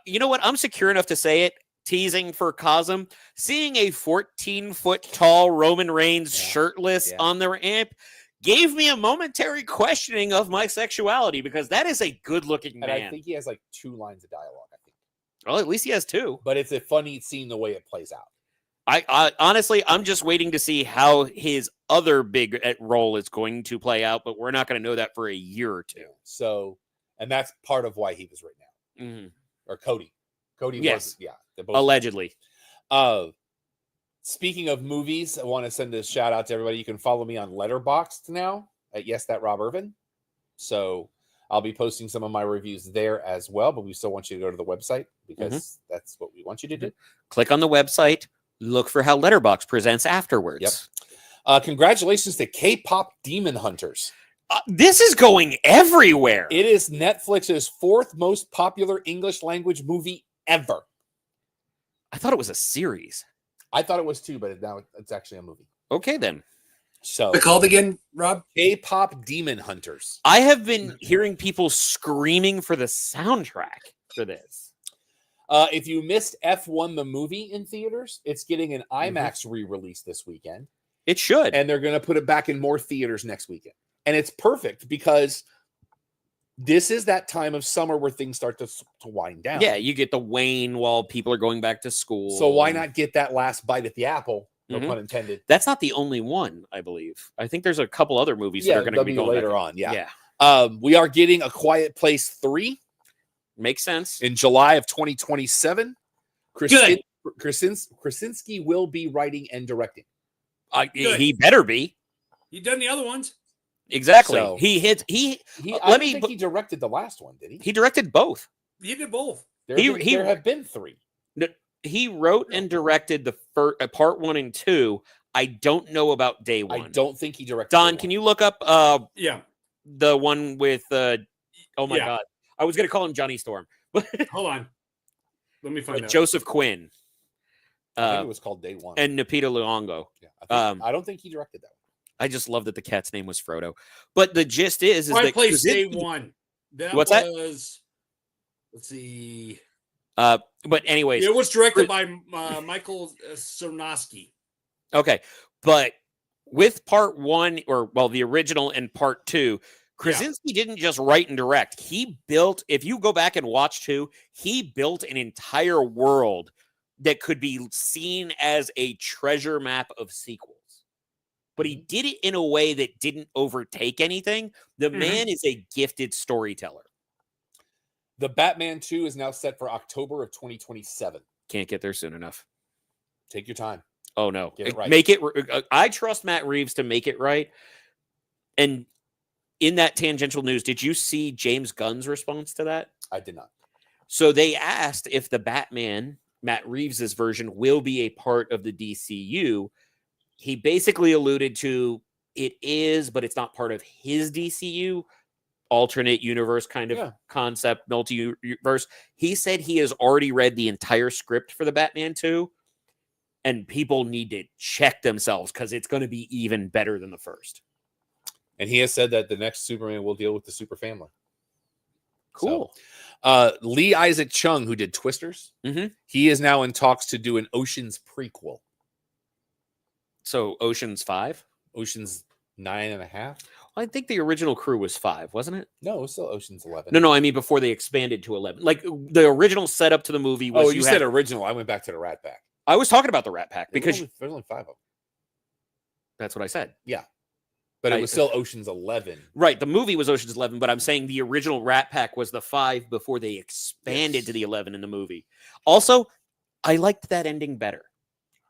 you know what? I'm secure enough to say it. Teasing for Cosm, seeing a 14-foot tall Roman Reigns shirtless on the ramp gave me a momentary questioning of my sexuality, because that is a good-looking man. And I think he has like 2 lines of dialogue, I think. Well, at least he has 2. But it's a funny scene the way it plays out. I honestly, I'm just waiting to see how his other big role is going to play out, but we're not going to know that for a year or 2. So, and that's part of why he was written out. Mm-hmm. Or Cody. Yes. They're both allegedly. Speaking of movies, I want to send a shout out to everybody. You can follow me on Letterboxd now at Yes That Rob Irvin. So I'll be posting some of my reviews there as well, but we still want you to go to the website, because that's what we want you to do. Click on the website, look for how Letterboxd presents afterwards. Yep. Congratulations to K-pop Demon Hunters. This is going everywhere. It is Netflix's 4th most popular English language movie ever. I thought it was a series. I thought it was too, but now it's actually a movie. Okay, then. So, what's it called again, Rob? K-pop Demon Hunters. I have been hearing people screaming for the soundtrack for this. If you missed F1 the movie in theaters, it's getting an IMAX re-release this weekend. It should. And they're going to put it back in more theaters next weekend. And it's perfect, because this is that time of summer where things start to wind down. Yeah, you get the wane while people are going back to school. So why not get that last bite at the apple? No pun intended. That's not the only one, I believe. I think there's a couple other movies that are going to be going later on. Yeah. We are getting A Quiet Place 3. Makes sense. In July of 2027. Krasinski will be writing and directing. He better be. He done the other ones. Exactly. So, I don't think he directed the last one, did he? He directed both. He did both. There have been 3. He wrote and directed the first, part 1 and 2. I don't know about day 1. I don't think he directed. Don, can you look up the one with oh my god. I was going to call him Johnny Storm. Hold on. Let me find out. Joseph Quinn. I think it was called Day One. And Lupita Luongo. Yeah, I don't think he directed that one. I just love that the cat's name was Frodo. But the gist is I that placed Day One. What's that? Let's see. But anyways, it was directed by Michael Sarnowski. Okay, but with part 1, the original and part 2, Krasinski didn't just write and direct. He built, if you go back and watch 2, he built an entire world that could be seen as a treasure map of sequels. But he did it in a way that didn't overtake anything. The man is a gifted storyteller. The Batman 2 is now set for October of 2027. Can't get there soon enough. Take your time. Oh, no. Get it right. Make it. I trust Matt Reeves to make it right. And in that tangential news, did you see James Gunn's response to that? I did not. So they asked if the Batman, Matt Reeves' version, will be a part of the DCU. He basically alluded to it is, but it's not part of his DCU. Alternate universe kind of concept, multiverse. He said he has already read the entire script for the Batman 2, and people need to check themselves because it's going to be even better than the first. And he has said that the next Superman will deal with the super family. Cool. So, Lee Isaac Chung, who did Twisters, he is now in talks to do an Oceans prequel. So Oceans 5? Oceans 9.5? I think the original crew was 5, wasn't it? No, it was still Oceans 11. No, I mean before they expanded to 11. Like the original setup to the movie was. Oh, you said original. I went back to the Rat Pack. I was talking about the Rat Pack because there's only 5 of them. That's what I said. Yeah, but it was still Oceans 11. Right, the movie was Oceans 11, but I'm saying the original Rat Pack was the 5 before they expanded to the 11 in the movie. Also, I liked that ending better.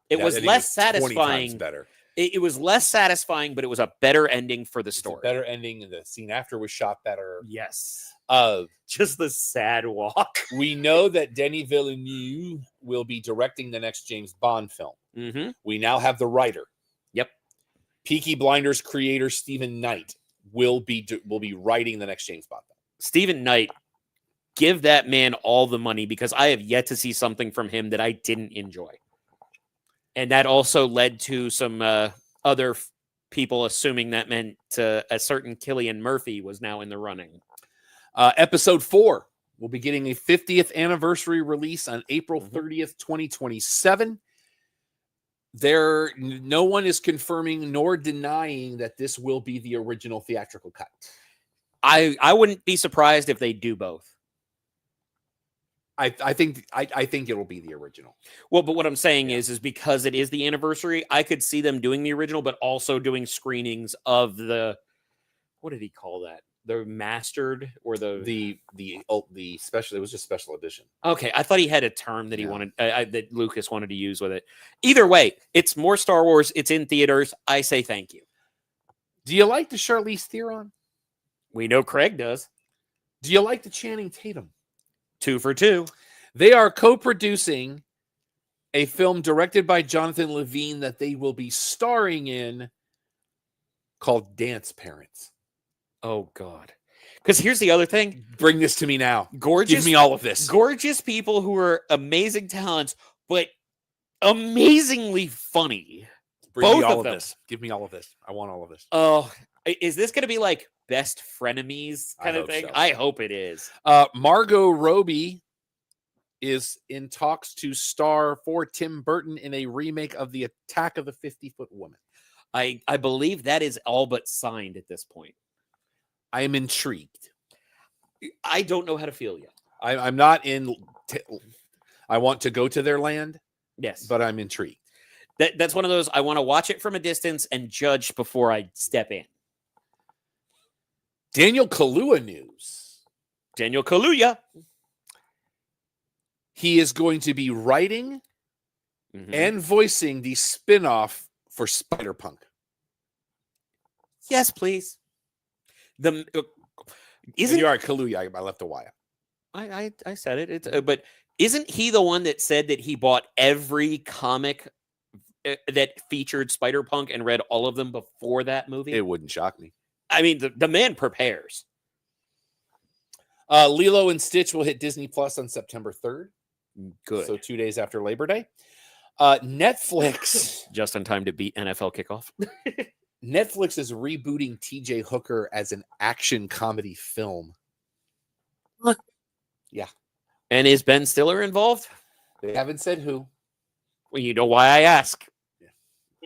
It was less satisfying. 20 times better. It was less satisfying, but it was a better ending for the story. Better ending. The scene after was shot better. Yes. Just the sad walk. We know that Denis Villeneuve will be directing the next James Bond film. Mm-hmm. We now have the writer. Yep. Peaky Blinders creator Stephen Knight will be writing the next James Bond film. Stephen Knight, give that man all the money because I have yet to see something from him that I didn't enjoy. And that also led to some other people assuming that meant a certain Cillian Murphy was now in the running. Episode 4 will be getting a 50th anniversary release on April 30th, 2027. No one is confirming nor denying that this will be the original theatrical cut. I wouldn't be surprised if they do both. I think it'll be the original. Well, but what I'm saying is because it is the anniversary, I could see them doing the original, but also doing screenings of the, what did he call that? The mastered or the special. It was just special edition. Okay, I thought he had a term that he wanted that Lucas wanted to use with it. Either way, it's more Star Wars. It's in theaters. I say thank you. Do you like the Charlize Theron? We know Craig does. Do you like the Channing Tatum? 2 for 2. They are co-producing a film directed by Jonathan Levine that they will be starring in called Dance Parents. Oh, God. Because here's the other thing. Bring this to me now. Gorgeous. Give me all of this. Gorgeous people who are amazing talents, but amazingly funny. Bring me all of this. Give me all of this. I want all of this. Oh, is this going to be like best frenemies kind of thing? So. I hope it is. Margot Robbie is in talks to star for Tim Burton in a remake of The Attack of the 50-Foot Woman. I believe that is all but signed at this point. I am intrigued. I don't know how to feel yet. I'm not in. I want to go to their land. Yes, but I'm intrigued. That's one of those. I want to watch it from a distance and judge before I step in. Daniel Kaluuya news. Daniel Kaluuya. He is going to be writing and voicing the spinoff for Spider-Punk. Yes, please. Isn't you are Kaluuya? I left a wire. I said it. It's but isn't he the one that said that he bought every comic that featured Spider-Punk and read all of them before that movie? It wouldn't shock me. I mean, the man prepares. Lilo and Stitch will hit Disney Plus on September 3rd. Good. So 2 days after Labor Day. Netflix. Just in time to beat NFL kickoff. Netflix is rebooting TJ Hooker as an action comedy film. Yeah. And is Ben Stiller involved? They haven't said who. Well, you know why I ask.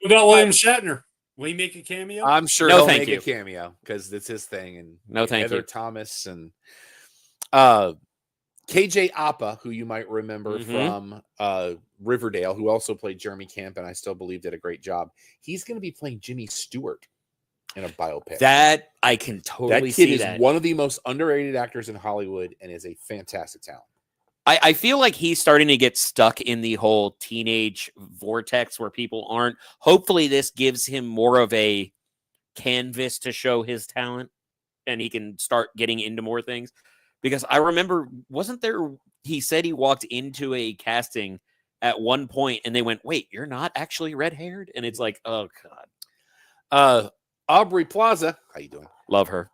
What about William Shatner? Will he make a cameo? I'm sure No, he'll thank make you. a cameo because it's his thing. And No, thank Heather you. Thomas and KJ Appa, who you might remember from Riverdale, who also played Jeremy Camp, and I still believe did a great job. He's going to be playing Jimmy Stewart in a biopic. That I can totally see. That kid is one of the most underrated actors in Hollywood and is a fantastic talent. I feel like he's starting to get stuck in the whole teenage vortex where people aren't. Hopefully this gives him more of a canvas to show his talent and he can start getting into more things. Because I remember, wasn't there, he said he walked into a casting at one point and they went, wait, you're not actually red-haired? And it's like, oh, God. Aubrey Plaza, how you doing? Love her.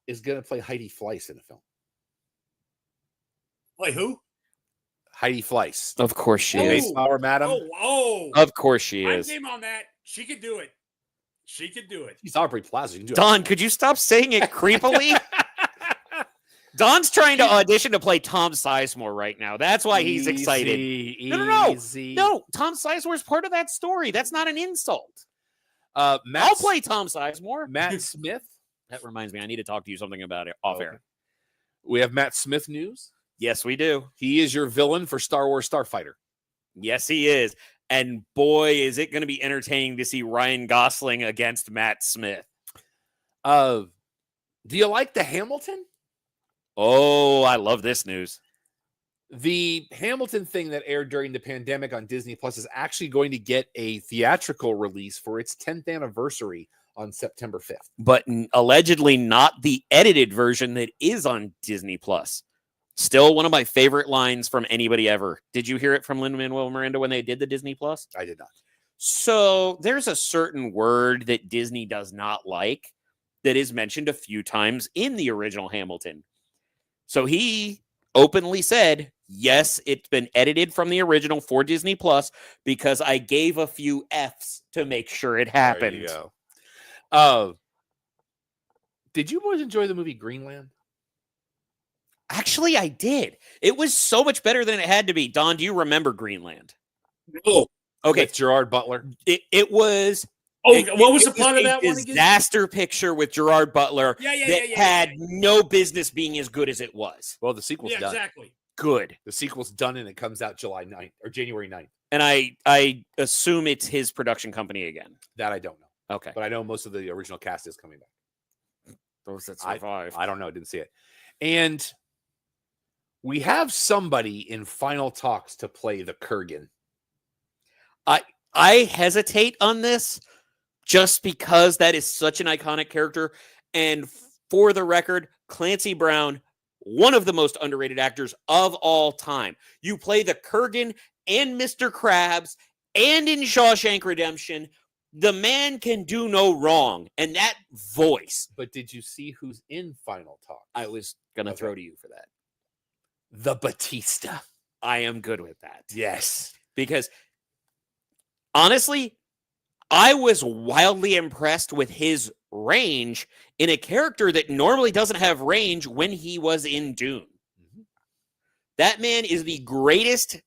Is going to play Heidi Fleiss in a film. Play who? Oh, Heidi Fleiss. Of course she is. Mayflower Madam. Of course she I'm is. game on that. She could do it. She could do it. She's Aubrey Plaza. You can do Don, could you stop saying it creepily? Don's trying to audition to play Tom Sizemore right now. That's why he's excited. No. Tom Sizemore's part of that story. That's not an insult. I'll play Tom Sizemore. Matt Smith. That reminds me, I need to talk to you something about it off air. We have Matt Smith news. Yes, we do. He is your villain for Star Wars Starfighter. Yes, he is. And boy, is it going to be entertaining to see Ryan Gosling against Matt Smith. Do you like the Hamilton? Oh, I love this news. The Hamilton thing that aired during the pandemic on Disney Plus is actually going to get a theatrical release for its 10th anniversary on September 5th. But allegedly not the edited version that is on Disney Plus. Still one of my favorite lines from anybody ever. Did you hear it from Lin-Manuel Miranda when they did the Disney Plus? I did not. So there's a certain word that Disney does not like that is mentioned a few times in the original Hamilton. So he openly said, yes, it's been edited from the original for Disney Plus because I gave a few Fs to make sure it happened. There you go. Did you boys enjoy the movie Greenland? Actually, I did. It was so much better than it had to be. Don, do you remember Greenland? No. Okay. With Gerard Butler. It was. What was the plot of that one again? Disaster picture with Gerard Butler had no business being as good as it was. Well, the sequel's done. Exactly. Good. The sequel's done and it comes out July 9th or January 9th. And I assume it's his production company again. That I don't know. Okay. But I know most of the original cast is coming back. Those that survive. I don't know. I didn't see it. And we have somebody in final talks to play the Kurgan. I hesitate on this just because that is such an iconic character. And for the record, Clancy Brown, one of the most underrated actors of all time. You play the Kurgan and Mr. Krabs and in Shawshank Redemption. The man can do no wrong. And that voice. But did you see who's in final talks? I was going to throw to you for that. The Batista. I am good with that. Yes. Because honestly, I was wildly impressed with his range in a character that normally doesn't have range when he was in Dune. Mm-hmm. That man is the greatest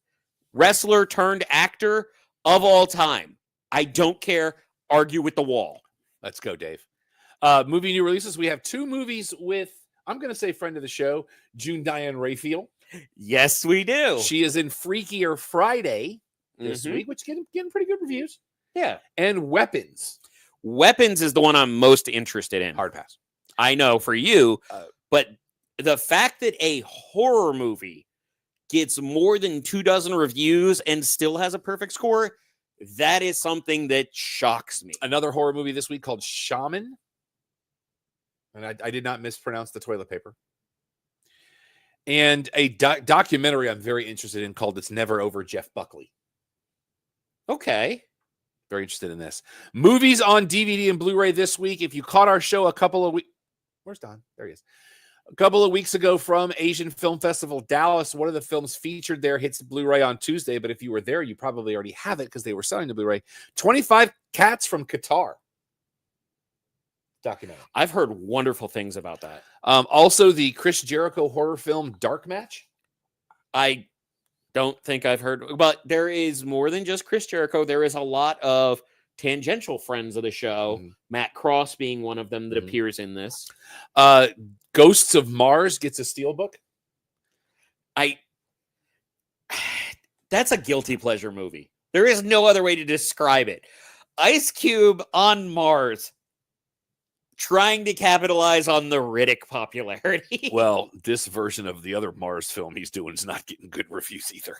wrestler turned actor of all time. I don't care. Argue with the wall. Let's go, Dave. Movie new releases. We have two movies with, I'm going to say friend of the show, June Diane Raphael. Yes, we do. She is in Freakier Friday this week, which is getting pretty good reviews. Yeah. And Weapons. Weapons is the one I'm most interested in. Hard pass. I know for you, but the fact that a horror movie gets more than 24 reviews and still has a perfect score, that is something that shocks me. Another horror movie this week called Shaman. And I did not mispronounce the toilet paper. And a documentary I'm very interested in called It's Never Over, Jeff Buckley. Okay. Very interested in this. Movies on DVD and Blu-ray this week. If you caught our show a couple of weeks... Where's Don? There he is. A couple of weeks ago from Asian Film Festival Dallas, one of the films featured there hits Blu-ray on Tuesday, but if you were there, you probably already have it because they were selling the Blu-ray. 25 Cats from Qatar. Documentary. I've heard wonderful things about that. Also, the Chris Jericho horror film Dark Match. I don't think I've heard, but there is more than just Chris Jericho. There is a lot of tangential friends of the show, Matt Cross being one of them that appears in this. Ghosts of Mars gets a steelbook. That's a guilty pleasure movie. There is no other way to describe it. Ice Cube on Mars, trying to capitalize on the Riddick popularity. Well, this version of the other Mars film he's doing is not getting good reviews either.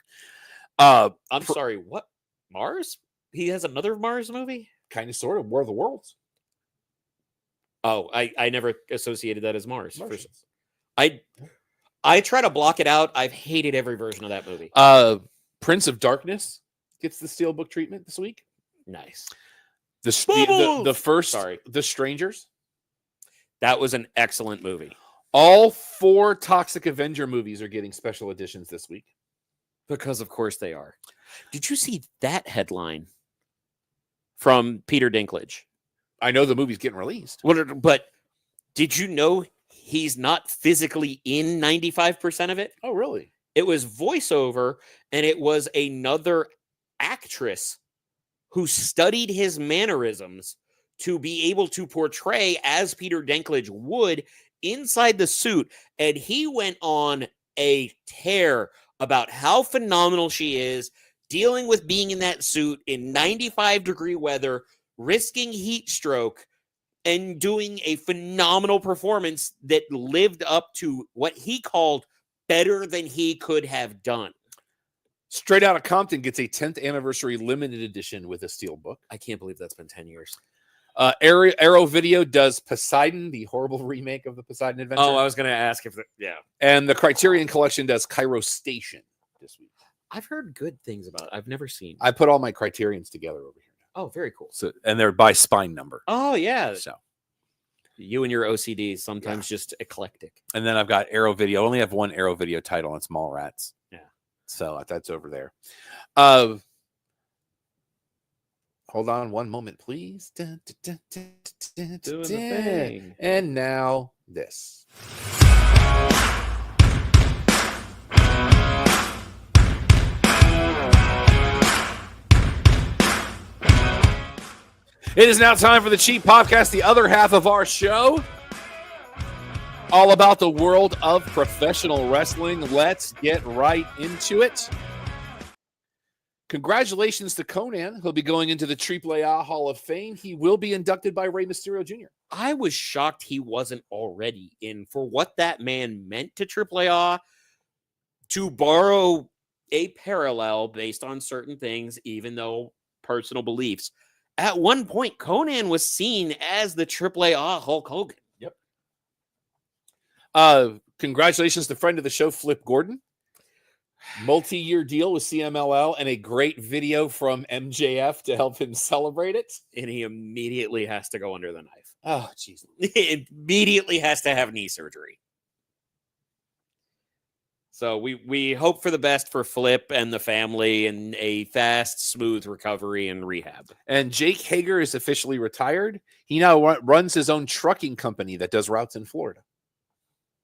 I'm sorry, what? Mars? He has another Mars movie? Kind of, sort of. War of the Worlds. Oh, I never associated that as Mars. I try to block it out. I've hated every version of that movie. Prince of Darkness gets the steelbook treatment this week. Nice. The first, The Strangers. That was an excellent movie. All 4 Toxic Avenger movies are getting special editions this week. Because of course they are. Did you see that headline from Peter Dinklage? I know the movie's getting released. But did you know he's not physically in 95% of it? Oh, really? It was voiceover, and it was another actress who studied his mannerisms to be able to portray as Peter Dinklage would inside the suit. And he went on a tear about how phenomenal she is dealing with being in that suit in 95-degree weather, risking heat stroke, and doing a phenomenal performance that lived up to what he called better than he could have done. Straight Outta Compton gets a 10th anniversary limited edition with a steelbook. I can't believe that's been 10 years. Arrow Video does Poseidon, the horrible remake of the Poseidon Adventure. Oh, I was going to ask if yeah. And the Criterion Collection does Cairo Station this week. I've heard good things about it. I've never seen. I put all my Criterions together over here. Oh, very cool. So, and they're by spine number. Oh, yeah. So you and your OCDs sometimes just eclectic. And then I've got Arrow Video. I only have one Arrow Video title, and it's Mallrats. Yeah. So that's over there. Hold on one moment, please. Doing the thing. And now this. It is now time for the Cheap Podcast, the other half of our show. All about the world of professional wrestling. Let's get right into it. Congratulations to Conan. He'll be going into the AAA Hall of Fame. He will be inducted by Rey Mysterio Jr. I was shocked he wasn't already in. For what that man meant to AAA, to borrow a parallel based on certain things, even though personal beliefs. At one point, Conan was seen as the AAA Hulk Hogan. Yep. Congratulations to friend of the show, Flip Gordon. Multi-year deal with CMLL and a great video from MJF to help him celebrate it. And he immediately has to go under the knife. Oh, jeez. He immediately has to have knee surgery. So we hope for the best for Flip and the family and a fast, smooth recovery and rehab. And Jake Hager is officially retired. He now runs his own trucking company that does routes in Florida.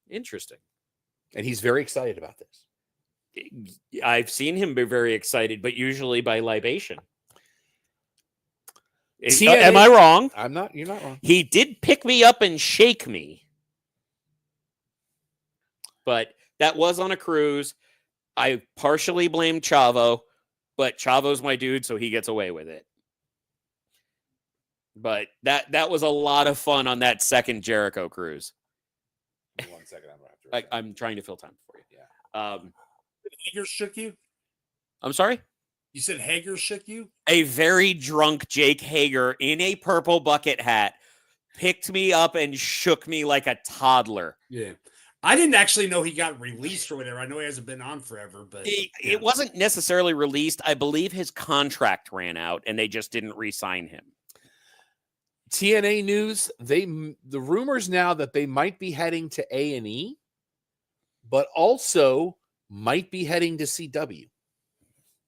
Interesting. And he's very excited about this. I've seen him be very excited, but usually by libation. Am I wrong? I'm not. You're not wrong. He did pick me up and shake me. But that was on a cruise. I partially blame Chavo, but Chavo's my dude, so he gets away with it. But that was a lot of fun on that second Jericho cruise. 1 second, I'm trying to fill time for you. Yeah. Hager shook you? I'm sorry? You said Hager shook you? A very drunk Jake Hager in a purple bucket hat picked me up and shook me like a toddler. Yeah. I didn't actually know he got released or whatever. I know he hasn't been on forever, but it wasn't necessarily released. I believe his contract ran out and they just didn't re-sign him. TNA news, the rumors now that they might be heading to A&E, but also might be heading to CW.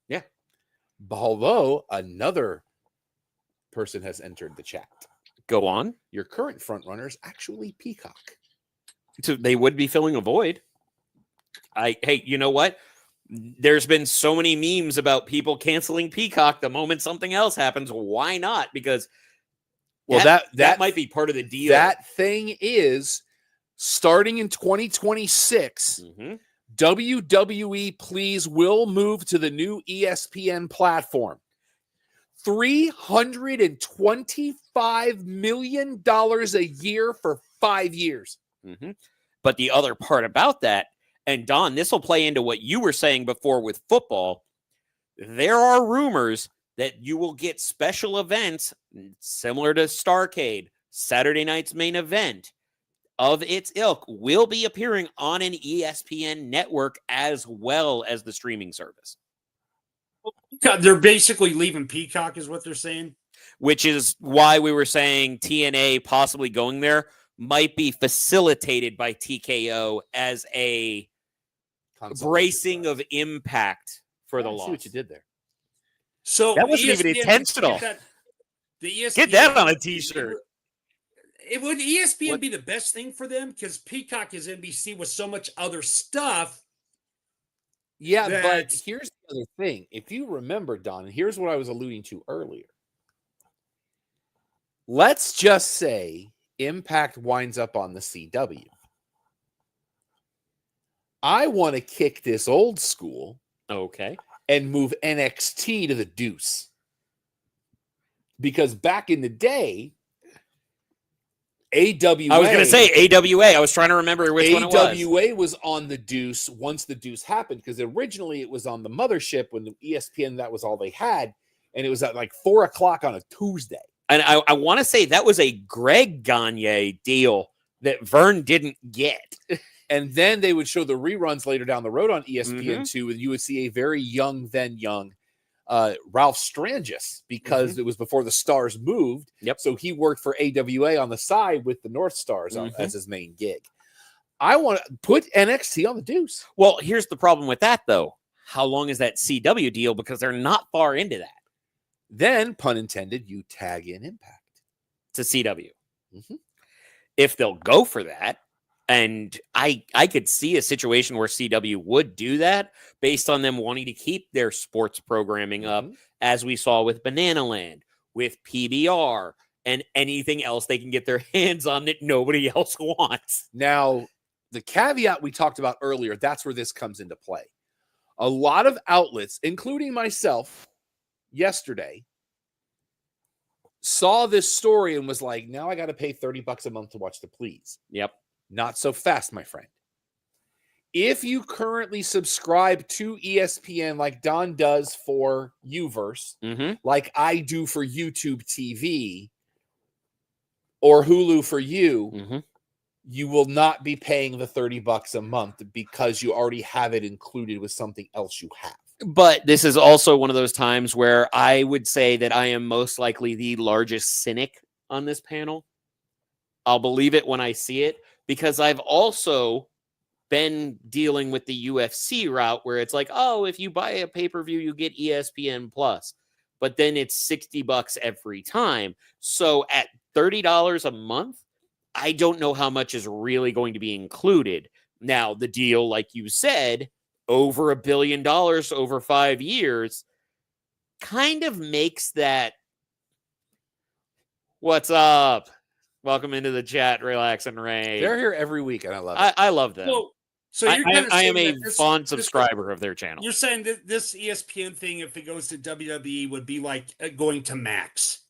Yeah. Although another person has entered the chat. Go on. Your current front runner is actually Peacock. So they would be filling a void. Hey, you know what? There's been so many memes about people canceling Peacock the moment something else happens. Why not? Because that might be part of the deal. That thing is starting in 2026. WWE Please will move to the new ESPN platform. $325 million a year for 5 years. But the other part about that, and Don, this will play into what you were saying before with football. There are rumors that you will get special events similar to Starrcade, Saturday night's main event of its ilk will be appearing on an ESPN network as well as the streaming service. They're basically leaving Peacock is what they're saying. Which is why we were saying TNA possibly going there might be facilitated by TKO as a bracing of impact for the loss. See what you did there. So that wasn't even intentional. Get that on a t-shirt. Would ESPN be the best thing for them? Because Peacock is NBC with so much other stuff. Yeah, but here's the other thing. If you remember, Don, and here's what I was alluding to earlier. Let's just say Impact winds up on the CW. I want to kick this old school. Okay. And move NXT to the Deuce. Because back in the day, AWA. I was going to say AWA. I was trying to remember which one it was. AWA was on the Deuce once the Deuce happened, because originally it was on the mothership when the ESPN, that was all they had. And it was at like 4:00 on a Tuesday. And I want to say that was a Greg Gagne deal that Vern didn't get. And then they would show the reruns later down the road on ESPN2, and you would see a very young Ralph Strangis, because it was before the Stars moved. Yep. So he worked for AWA on the side with the North Stars as his main gig. I want to put NXT on the Deuce. Well, here's the problem with that, though. How long is that CW deal? Because they're not far into that. Then, pun intended, you tag in Impact to CW. If they'll go for that. And I could see a situation where CW would do that based on them wanting to keep their sports programming up, as we saw with Bananaland, with PBR, and anything else they can get their hands on that nobody else wants. Now, the caveat we talked about earlier, that's where this comes into play. A lot of outlets, including myself, yesterday, saw this story and was like, now I got to pay $30 a month to watch the Please. Yep. Not so fast, my friend. If you currently subscribe to ESPN like Don does for Uverse, like I do for YouTube TV or Hulu for you, you will not be paying the $30 a month because you already have it included with something else you have. But this is also one of those times where I would say that I am most likely the largest cynic on this panel. I'll believe it when I see it, because I've also been dealing with the UFC route where it's like, oh, if you buy a pay-per-view, you get ESPN Plus. But then it's $60 every time. So at $30 a month, I don't know how much is really going to be included. Now, the deal, like you said, over $1 billion over 5 years kind of makes that. What's up? Welcome into the chat, Relax and Ray. They're here every week, and I love it. I love them. Well, so you're I am a fond subscriber of their channel. You're saying that this ESPN thing, if it goes to WWE, would be like going to Max?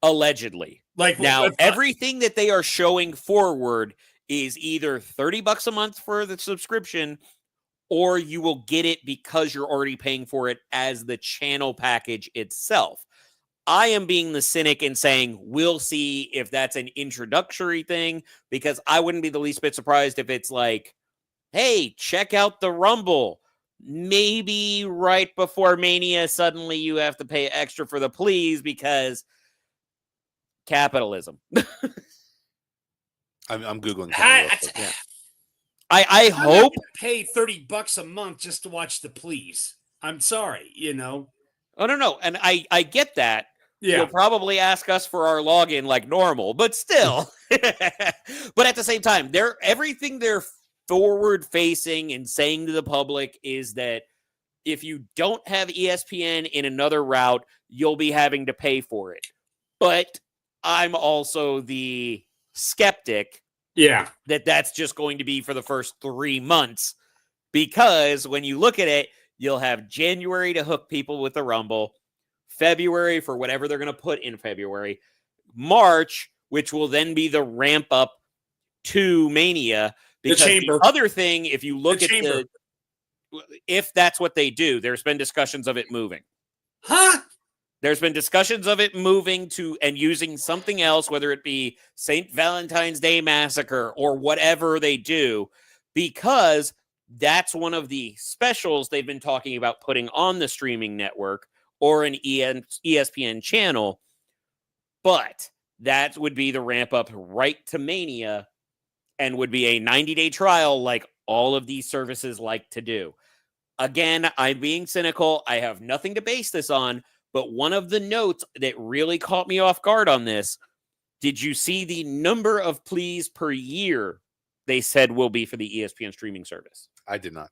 Allegedly. Like now, everything that they are showing forward is either $30 a month for the subscription, or you will get it because you're already paying for it as the channel package itself. I am being the cynic and saying we'll see if that's an introductory thing, because I wouldn't be the least bit surprised if it's like, hey, check out the Rumble. Maybe right before Mania, suddenly you have to pay extra for the Please because Capitalism. I'm Googling. I I hope pay $30 a month just to watch the please. I'm sorry, Oh, no. And I get that. Yeah. You'll probably ask us for our login like normal, but still. But at the same time, everything they're forward facing and saying to the public is that if you don't have ESPN in another route, you'll be having to pay for it. But I'm also the skeptic. Yeah. That's just going to be for the first 3 months, because when you look at it, you'll have January to hook people with the Rumble, February for whatever they're going to put in February, March, which will then be the ramp up to Mania. Because the other thing, if you look at if that's what they do, there's been discussions of it moving. Huh? There's been discussions of it moving to and using something else, whether it be St. Valentine's Day Massacre or whatever they do, because that's one of the specials they've been talking about putting on the streaming network or an ESPN channel. But that would be the ramp up right to Mania and would be a 90-day trial like all of these services like to do. Again, I'm being cynical. I have nothing to base this on. But one of the notes that really caught me off guard on this, did you see the number of pleas per year they said will be for the ESPN streaming service? I did not.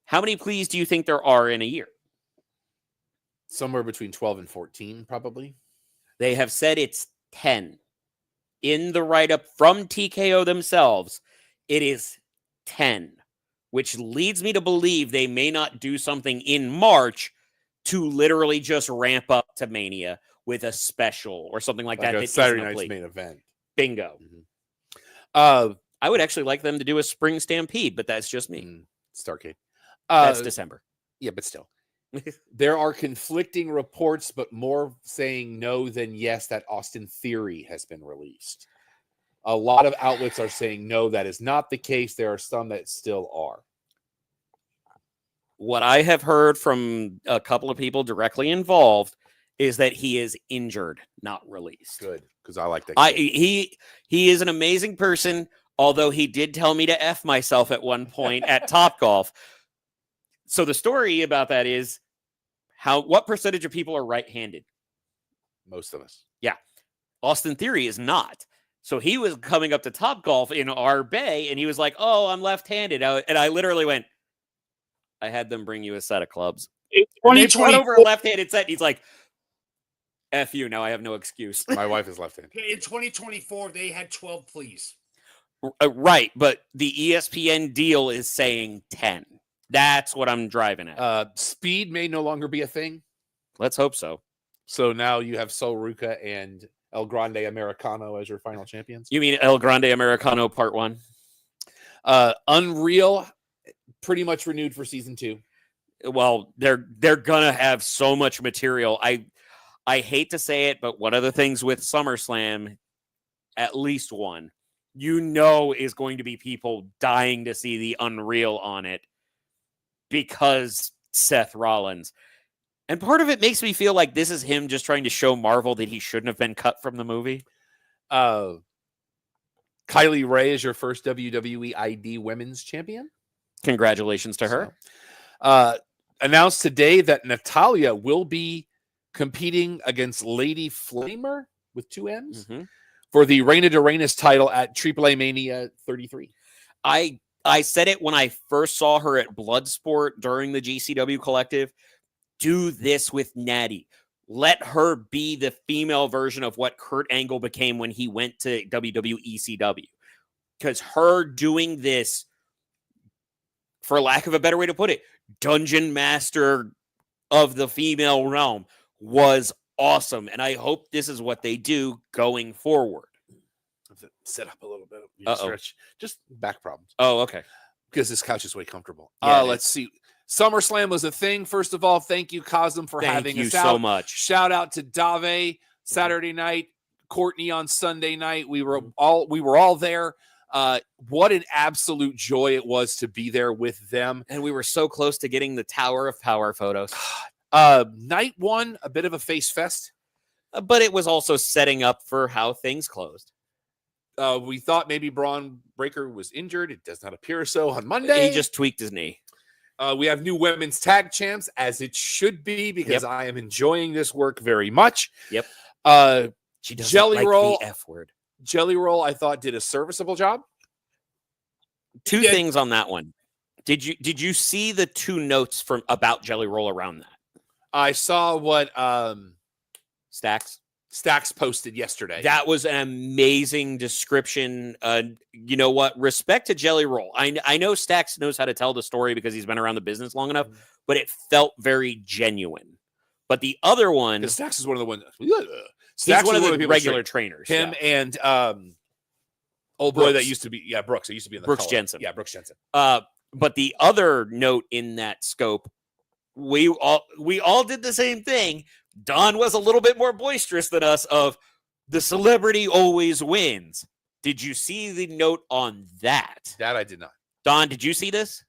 How many pleas do you think there are in a year? Somewhere between 12 and 14, probably. They have said it's 10. In the write-up from TKO themselves, it is 10, which leads me to believe they may not do something in March to literally just ramp up to Mania with a special or something like that. A Saturday night's main event. Bingo. Mm-hmm. I would actually like them to do a spring stampede, but that's just me. Starcade. That's December. Yeah, but still. There are conflicting reports, but more saying no than yes, that Austin Theory has been released. A lot of outlets are saying no, that is not the case. There are some that still are. What I have heard from a couple of people directly involved is that he is injured, not released. Good, because I like that. He is an amazing person, although he did tell me to F myself at one point at Topgolf. So the story about that is what percentage of people are right-handed? Most of us. Yeah. Austin Theory is not. So he was coming up to Topgolf in our bay, and he was like, "Oh, I'm left-handed." And I literally went, I had them bring you a set of clubs. They brought over a left-handed set. He's like, F you, now I have no excuse. My wife is left-handed. In 2024, they had 12 pleas. Right, but the ESPN deal is saying 10. That's what I'm driving at. Speed may no longer be a thing. Let's hope so. So now you have Sol Ruca and El Grande Americano as your final champions? You mean El Grande Americano Part 1? Unreal, pretty much renewed for season 2. Well, they're gonna have so much material. I hate to say it, but one of the things with SummerSlam, at least one, is going to be people dying to see the Unreal on it because Seth Rollins. And part of it makes me feel like this is him just trying to show Marvel that he shouldn't have been cut from the movie. Kylie Ray is your first WWE ID Women's Champion. Congratulations to her. Announced today that Natalya will be competing against Lady Flamer with 2 M's for the Reina de Reinas title at AAA Mania 33. I said it when I first saw her at Bloodsport during the GCW Collective. Do this with Natty. Let her be the female version of what Kurt Angle became when he went to WWECW. Because her doing this, for lack of a better way to put it, Dungeon Master of the female realm was awesome. And I hope this is what they do going forward. Sit up a little bit. Stretch. Just back problems. Oh, okay. Because this couch is way comfortable. Yeah, let's see. SummerSlam was a thing. First of all, thank you, Cosm, for having us out. Thank you so much. Shout out to Dave Saturday night, Courtney on Sunday night. We were all there. What an absolute joy it was to be there with them. And we were so close to getting the Tower of Power photos. Night 1, a bit of a face fest. but it was also setting up for how things closed. We thought maybe Braun Breaker was injured. It does not appear so on Monday. He just tweaked his knee. We have new women's tag champs, as it should be, because I am enjoying this work very much. Yep. She doesn't Jelly like Roll. the F word. Jelly Roll, I thought, did a serviceable job. Two things on that one. Did you see the two notes from about Jelly Roll around that? I saw what Stacks posted yesterday. That was an amazing description. You know what? Respect to Jelly Roll. I know Stacks knows how to tell the story because he's been around the business long enough, but it felt very genuine. But the other one, Stacks is one of the ones. He's one of the regular trainers. Him and old boy that used to be Brooks. It used to be in the Brooks color. Jensen. Yeah, Brooks Jensen. But the other note in that scope, we all did the same thing. Don was a little bit more boisterous than us of the celebrity always wins. Did you see the note on that? That I did not. Don, did you see this?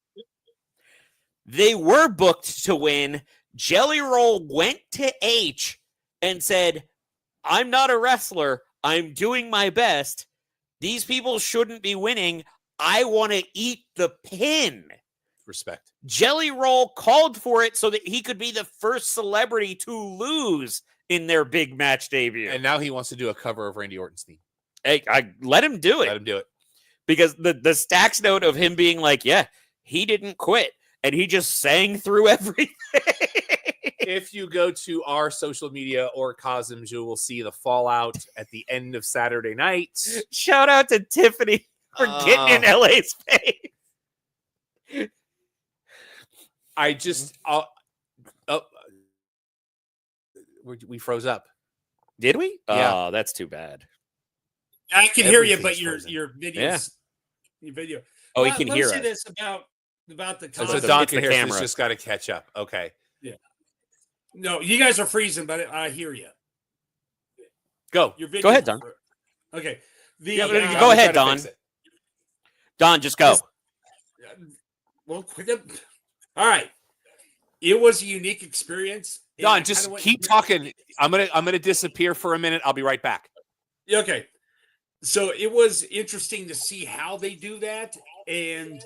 They were booked to win. Jelly Roll went to H and said, I'm not a wrestler. I'm doing my best. These people shouldn't be winning. I want to eat the pin. Respect. Jelly Roll called for it so that he could be the first celebrity to lose in their big match debut. And now he wants to do a cover of Randy Orton's theme. Hey, I let him do it. Let him do it. Because the Stacks note of him being like, yeah, he didn't quit. And he just sang through everything. If you go to our social media or Cosm's, you will see the fallout at the end of Saturday night. Shout out to Tiffany for getting in LA's face. I just, we froze up. Did we? Yeah. Oh, that's too bad. I can hear you, but your videos, your video. Oh, he can hear us. Let me say this about the So It's Don the can hear us. camera. He's just got to catch up. Okay. Yeah. No, you guys are freezing, but I hear you. Go. Your video. Go ahead, Don. Okay. Go ahead, Don. Don, just go. Well, all right. It was a unique experience. Don, just keep talking. I'm gonna disappear for a minute. I'll be right back. Okay. So it was interesting to see how they do that. And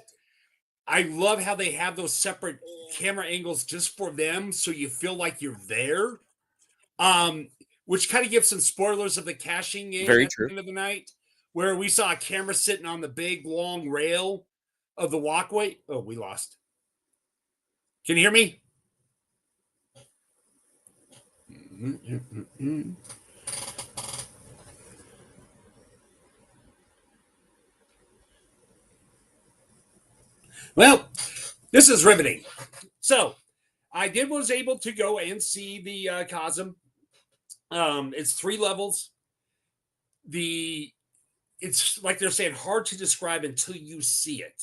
I love how they have those separate camera angles just for them. So you feel like you're there. Which kind of gives some spoilers of the cashing in Very at true. the end of the night, where we saw a camera sitting on the big long rail of the walkway. Oh, we lost. Can you hear me? Well, this is riveting. So I was able to go and see the Cosm. It's 3 levels. It's like they're saying, hard to describe until you see it.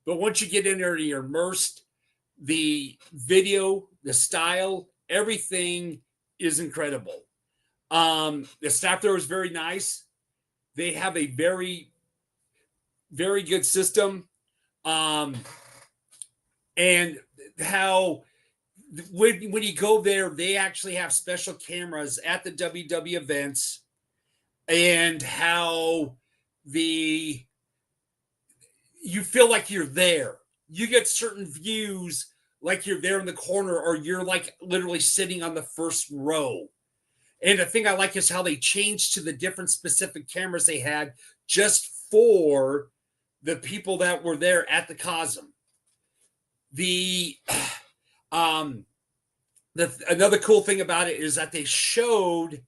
But once you get in there, you're immersed. The video, the style, everything is incredible. The staff there is very nice. They have a very, very good system. And how when you go there, they actually have special cameras at the WW events, and how you feel like you're there. You get certain views like you're there in the corner, or you're like literally sitting on the first row. And the thing I like is how they changed to the different specific cameras they had just for the people that were there at the Cosm. Another cool thing about it is that they showed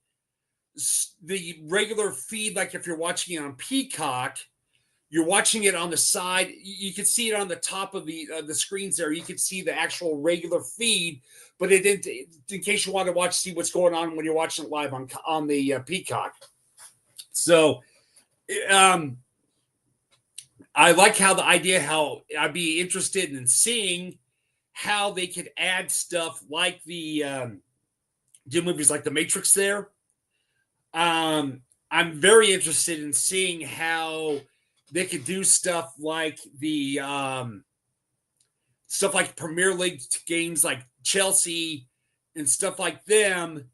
the regular feed, like if you're watching it on Peacock, you're watching it on the side. You could see it on the top of the screens there. You could see the actual regular feed, but it didn't. In case you want to see what's going on when you're watching it live on the Peacock. So, I like how I'd be interested in seeing how they could add stuff like the do movies like The Matrix there. I'm very interested in seeing how they could do stuff like the stuff like Premier League games like Chelsea and stuff like them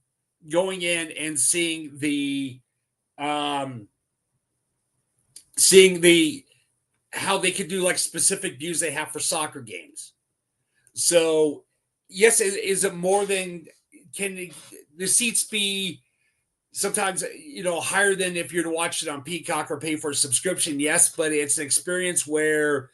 going in and seeing the how they could do like specific views they have for soccer games. So yes, is it more than can the seats be sometimes higher than if you're to watch it on Peacock or pay for a subscription? Yes, but it's an experience where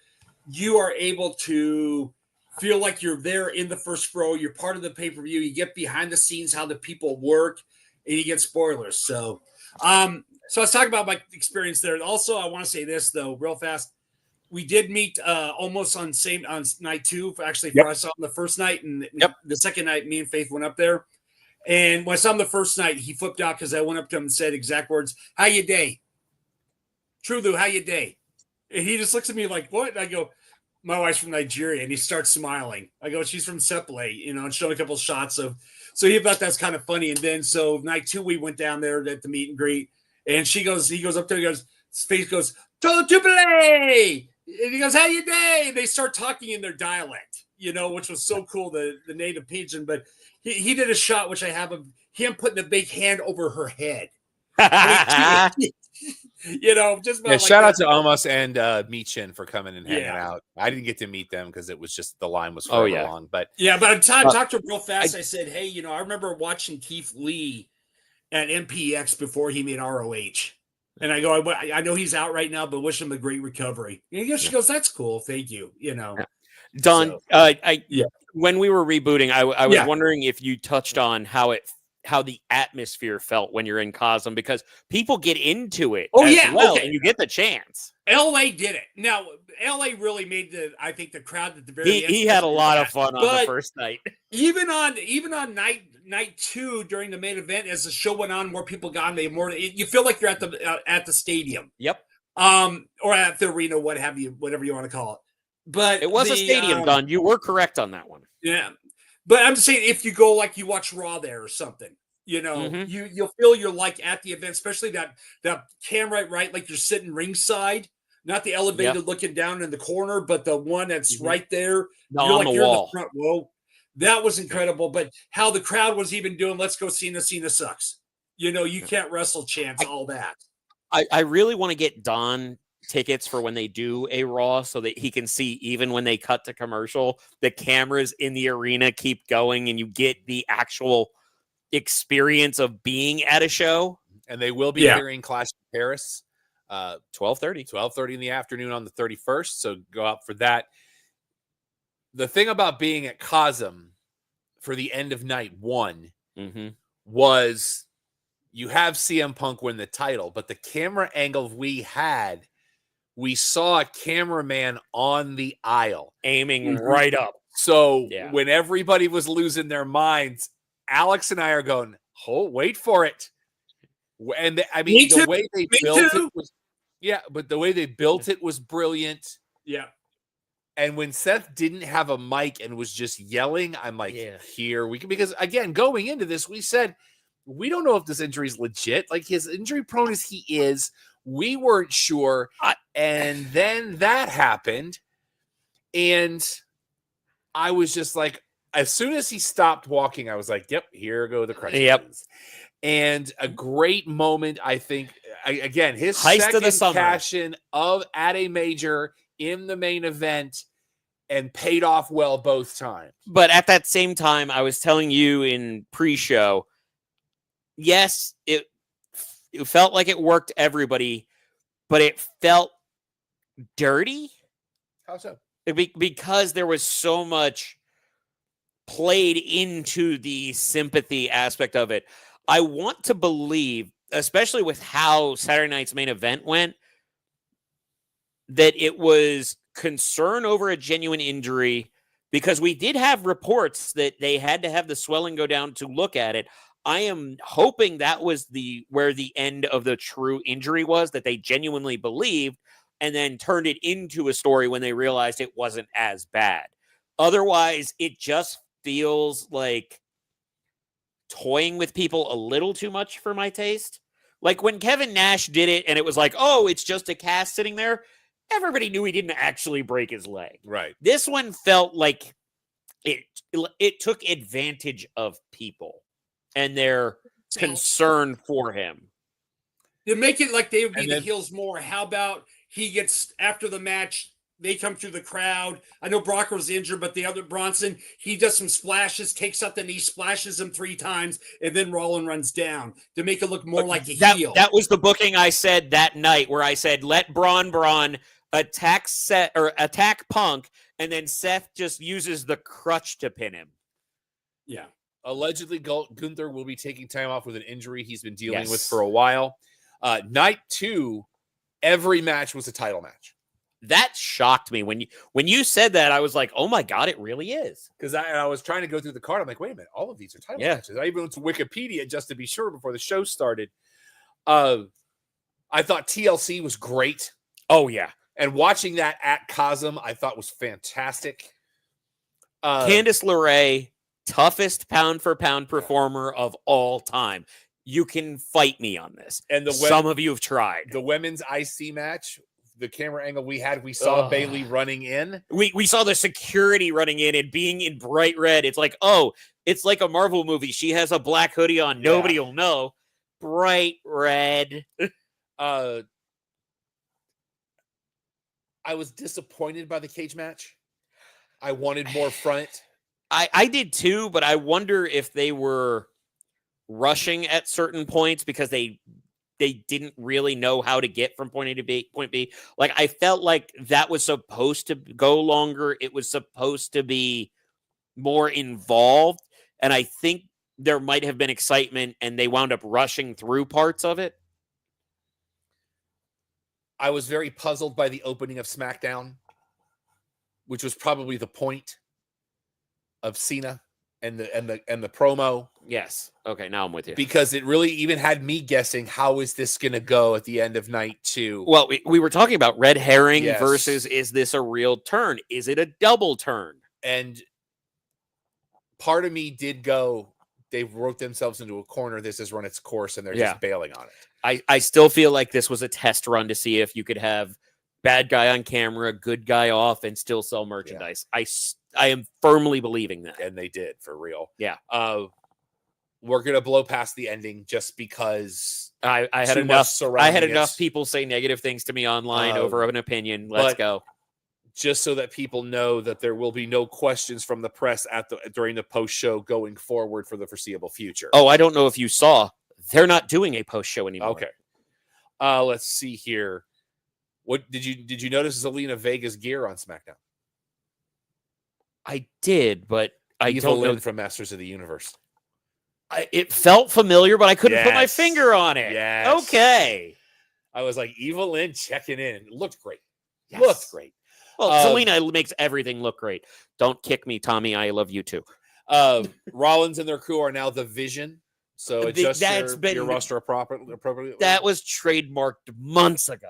you are able to feel like you're there in the first row. You're part of the pay-per-view. You get behind the scenes, how the people work, and you get spoilers. So I was talking about my experience there. Also, I want to say this though, real fast. We did meet almost on night 2. Actually, I saw him the first night, and the second night, me and Faith went up there. And when I saw him the first night, he flipped out because I went up to him and said exact words, "How you day? True, Lou, how you day?" And he just looks at me like, "What?" And I go, "My wife's from Nigeria," and he starts smiling. I go, "She's from Seple," and showing a couple of shots of. So he thought that's kind of funny. And then so night 2, we went down there at the meet and greet, and he goes up there, his face goes, "Todo tupele!" And he goes, "How you day?" And they start talking in their dialect, which was so cool, the native pidgin. But he did a shot, which I have of him putting a big hand over her head. I mean, just about shout out to Amos and Meechin for coming and hanging out. I didn't get to meet them because it was just the line was forever long. But but I talked to him real fast. I said, "Hey, I remember watching Keith Lee at MPX before he made ROH." And I go, "I know he's out right now, but wish him a great recovery." And she goes, "That's cool. Thank you." Don, when we were rebooting, I was wondering if you touched on how the atmosphere felt when you're in Cosm, because people get into it and you get the chance. LA did it. Now, LA really made I think the crowd at the very end. He had a lot of fun on the first night. Even on night 2 during the main event, as the show went on, more people got in, you feel like you're at the stadium. Yep. Or at the arena, whatever you want to call it. But it was a stadium, Don. You were correct on that one. Yeah. But I'm just saying, if you go like you watch Raw there or something, you'll feel you're like at the event, especially that camera, right? Like you're sitting ringside, not the elevated looking down in the corner, but the one that's right there. No, you're on the wall. in the front row. That was incredible. But how the crowd was even doing, "Let's go Cena sucks." You can't wrestle chants, all that. I really want to get Don tickets for when they do a Raw so that he can see, even when they cut to commercial, the cameras in the arena keep going and you get the actual experience of being at a show. And they will be airing Clash of Paris 12:30 in the afternoon on the 31st. So go out for that. The thing about being at Cosm for the end of night 1 was you have CM Punk win the title, but the camera angle we saw a cameraman on the aisle aiming right up. So when everybody was losing their minds, Alex and I are going, "Oh, wait for it." And I mean, the way they built it was, but the way they built it was brilliant. Yeah. And when Seth didn't have a mic and was just yelling, I'm like, here we can, because again, going into this, we said, we don't know if this injury is legit. Like, his injury prone as he is, we weren't sure. And then that happened. And I was just like, as soon as he stopped walking, I was like, yep, here go the crutches. Yep. And a great moment, I think, again, his Heist of the second summer. cash-in at a major in the main event, and paid off well both times. But at that same time, I was telling you in pre-show, yes, it felt like it worked everybody, but it felt dirty. How so? Because there was so much played into the sympathy aspect of it. I want to believe, especially with how Saturday night's main event went, that it was concern over a genuine injury, because we did have reports that they had to have the swelling go down to look at it. I am hoping that was where the end of the true injury was, that they genuinely believed, and then turned it into a story when they realized it wasn't as bad. Otherwise, it just feels like toying with people a little too much for my taste. Like when Kevin Nash did it and it was like, oh, it's just a cast sitting there. Everybody knew he didn't actually break his leg. Right. This one felt like it took advantage of people and their concern for him. To make it like they would be And the then- heels more, how about he gets, after the match, they come through the crowd. I know Brock was injured, but the other Bronson, he does some splashes, takes up the knee, splashes him 3 times, and then Rollins runs down to make it look more like a heel. That was the booking I said that night, where I said let Braun attack Seth or attack Punk, and then Seth just uses the crutch to pin him. Yeah. Allegedly, Gunther will be taking time off with an injury he's been dealing with Yes. for a while. Night 2, every match was a title match. That shocked me when you said that. I was like, "Oh my god, it really is!" Because I was trying to go through the card. I'm like, wait a minute, all of these are title matches. I even went to Wikipedia just to be sure before the show started. I thought TLC was great. Oh yeah, and watching that at Cosm, I thought was fantastic. Candice LeRae, toughest pound for pound performer of all time. You can fight me on this, and some of you have tried. The women's IC match. The camera angle we saw Bailey running in. We saw the security running in and being in bright red. It's like, oh, it's like a Marvel movie. She has a black hoodie on. Nobody will know. Bright red. I was disappointed by the cage match. I wanted more front. I did too, but I wonder if they were rushing at certain points because they didn't really know how to get from point A to point B. Like, I felt like that was supposed to go longer. It was supposed to be more involved. And I think there might have been excitement and they wound up rushing through parts of it. I was very puzzled by the opening of SmackDown, which was probably the point of Cena and the promo. Yes. Okay, now I'm with you. Because it really even had me guessing, how is this going to go at the end of night 2? Well, we were talking about red herring Yes. versus, is this a real turn? Is it a double turn? And part of me did go, they wrote themselves into a corner. This has run its course and they're just bailing on it. I still feel like this was a test run to see if you could have bad guy on camera, good guy off, and still sell merchandise. I am firmly believing that. And they did, for real. Yeah. We're going to blow past the ending just because I had too enough much surrounding enough it. people say negative things to me online over an opinion. Let's go. Just so that people know that there will be no questions from the press during the post show going forward for the foreseeable future. Oh, I don't know if you saw, they're not doing a post show anymore. Okay. Let's see here. What did you notice Zelina Vega's gear on SmackDown? I did, but I don't know from Masters of the Universe. It felt familiar, but I couldn't put my Yes. finger on it. Yes. Okay. I was like, Eva Lynn checking in. It looked great. Yes. Looked great. Well, Zelina makes everything look great. Don't kick me, Tommy. I love you too. Rollins and their crew are now the Vision. So adjust your roster appropriately. That was trademarked months ago.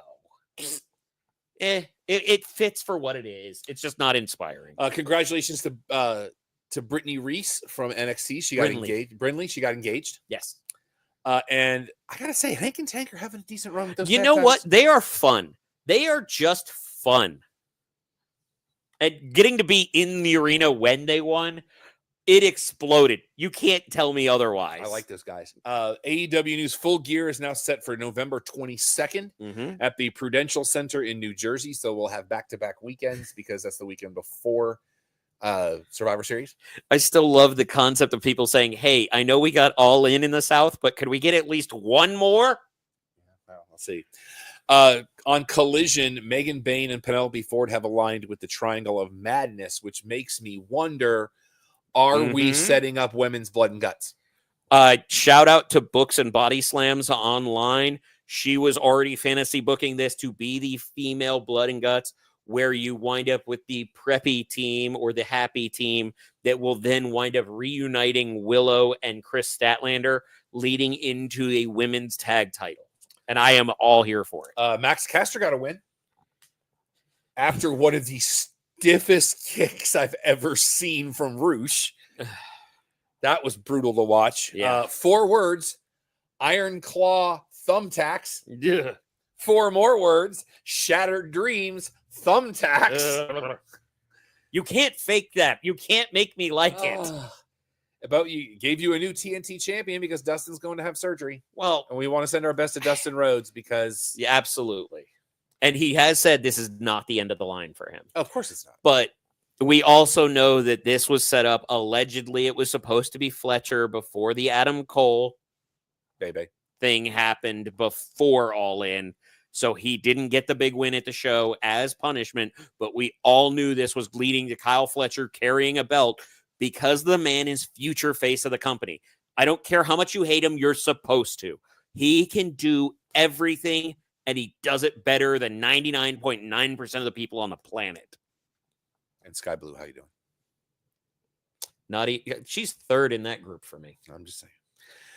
It fits for what it is. It's just not inspiring. Congratulations to Brittany Reese from NXT. She got engaged. Brindley, she got engaged. Yes. And I gotta say, Hank and Tank are having a decent run with those. You know what? They are fun. They are just fun. And getting to be in the arena when they won, it exploded. You can't tell me otherwise. I like those guys. AEW News Full Gear is now set for November 22nd at the Prudential Center in New Jersey. So we'll have back-to-back weekends because that's the weekend before Survivor Series. I still love the concept of people saying, hey, I know we got All In the South, but could we get at least one more? Well, let's see. On Collision, Megan Bayne and Penelope Ford have aligned with the Triangle of Madness, which makes me wonder, are we setting up women's Blood and Guts? Shout out to Books and Body Slams online. She was already fantasy booking this to be the female Blood and Guts, where you wind up with the preppy team or the happy team that will then wind up reuniting Willow and Chris Statlander, leading into a women's tag title. And I am all here for it. Max Caster got a win after one of the stiffest kicks I've ever seen from Roosh. That was brutal to watch. Yeah. 4 words: Iron Claw thumbtacks. Yeah. 4 more words: Shattered Dreams thumbtacks. You can't fake that. You can't make me like it. About you gave you a new TNT champion because Dustin's going to have surgery. Well, And we want to send our best to Dustin Rhodes because yeah, absolutely. And he has said this is not the end of the line for him. of course it's not. But we also know that this was set up. Allegedly, it was supposed to be Fletcher before the Adam Cole Baby. thing happened before All In. So he didn't get the big win at the show as punishment. But we all knew this was leading to Kyle Fletcher carrying a belt because the man is future face of the company. I don't care how much you hate him. You're supposed to. He can do everything, and he does it better than 99.9% of the people on the planet. And Sky Blue, how you doing? She's third in that group for me. I'm just saying.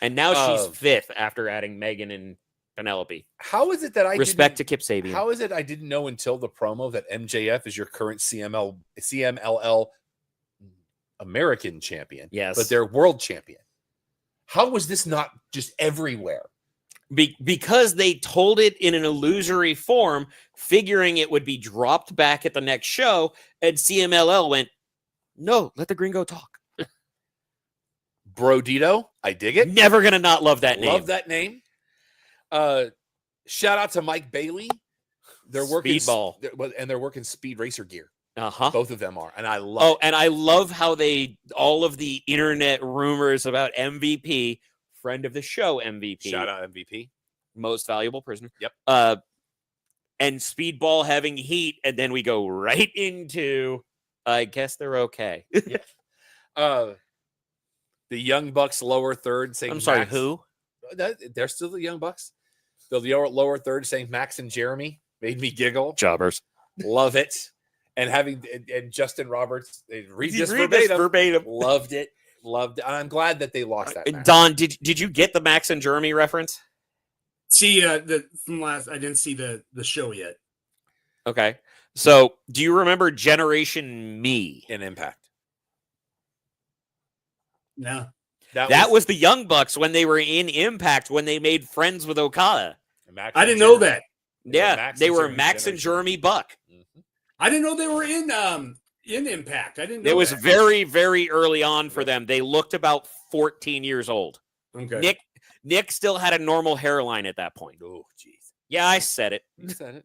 And now she's fifth after adding Megan and Penelope. How is it that Respect to Kip Sabian. How is it I didn't know until the promo that MJF is your current CMLL American champion? Yes. But they're world champion. How was this not just everywhere? Because they told it in an illusory form, figuring it would be dropped back at the next show, and CMLL went, no, let the gringo talk. Brodito, I dig it. Never going to not love that name. Love that name. Shout out to Mike Bailey. They're working Speedball. They're working Speed Racer gear. Uh-huh. Both of them are, and I love it. And I love how all of the internet rumors about MVP, friend of the show MVP. Shout out MVP. Most valuable prisoner. Yep. And Speedball having heat, and then we go right into, I guess they're okay. Yeah. The Young Bucks lower third saying I'm sorry, Max, who? They're still the Young Bucks. The lower third saying Max and Jeremy made me giggle. Jobbers. Love it. And and Justin Roberts, they read this verbatim. Loved it. And I'm glad that they lost that match. Don, did you get the Max and Jeremy reference? See, from last, I didn't see the show yet. Okay. So, do you remember Generation Me? In Impact. No. That was the Young Bucks when they were in Impact, when they made friends with Okada. I didn't know that. Yeah, they were Max and Jeremy Buck. Mm-hmm. I didn't know they were in Impact. I didn't know it was that. very, very early on for them. They looked about 14 years old. Okay. Nick still had a normal hairline at that point. Oh, jeez. Yeah, I said it. You said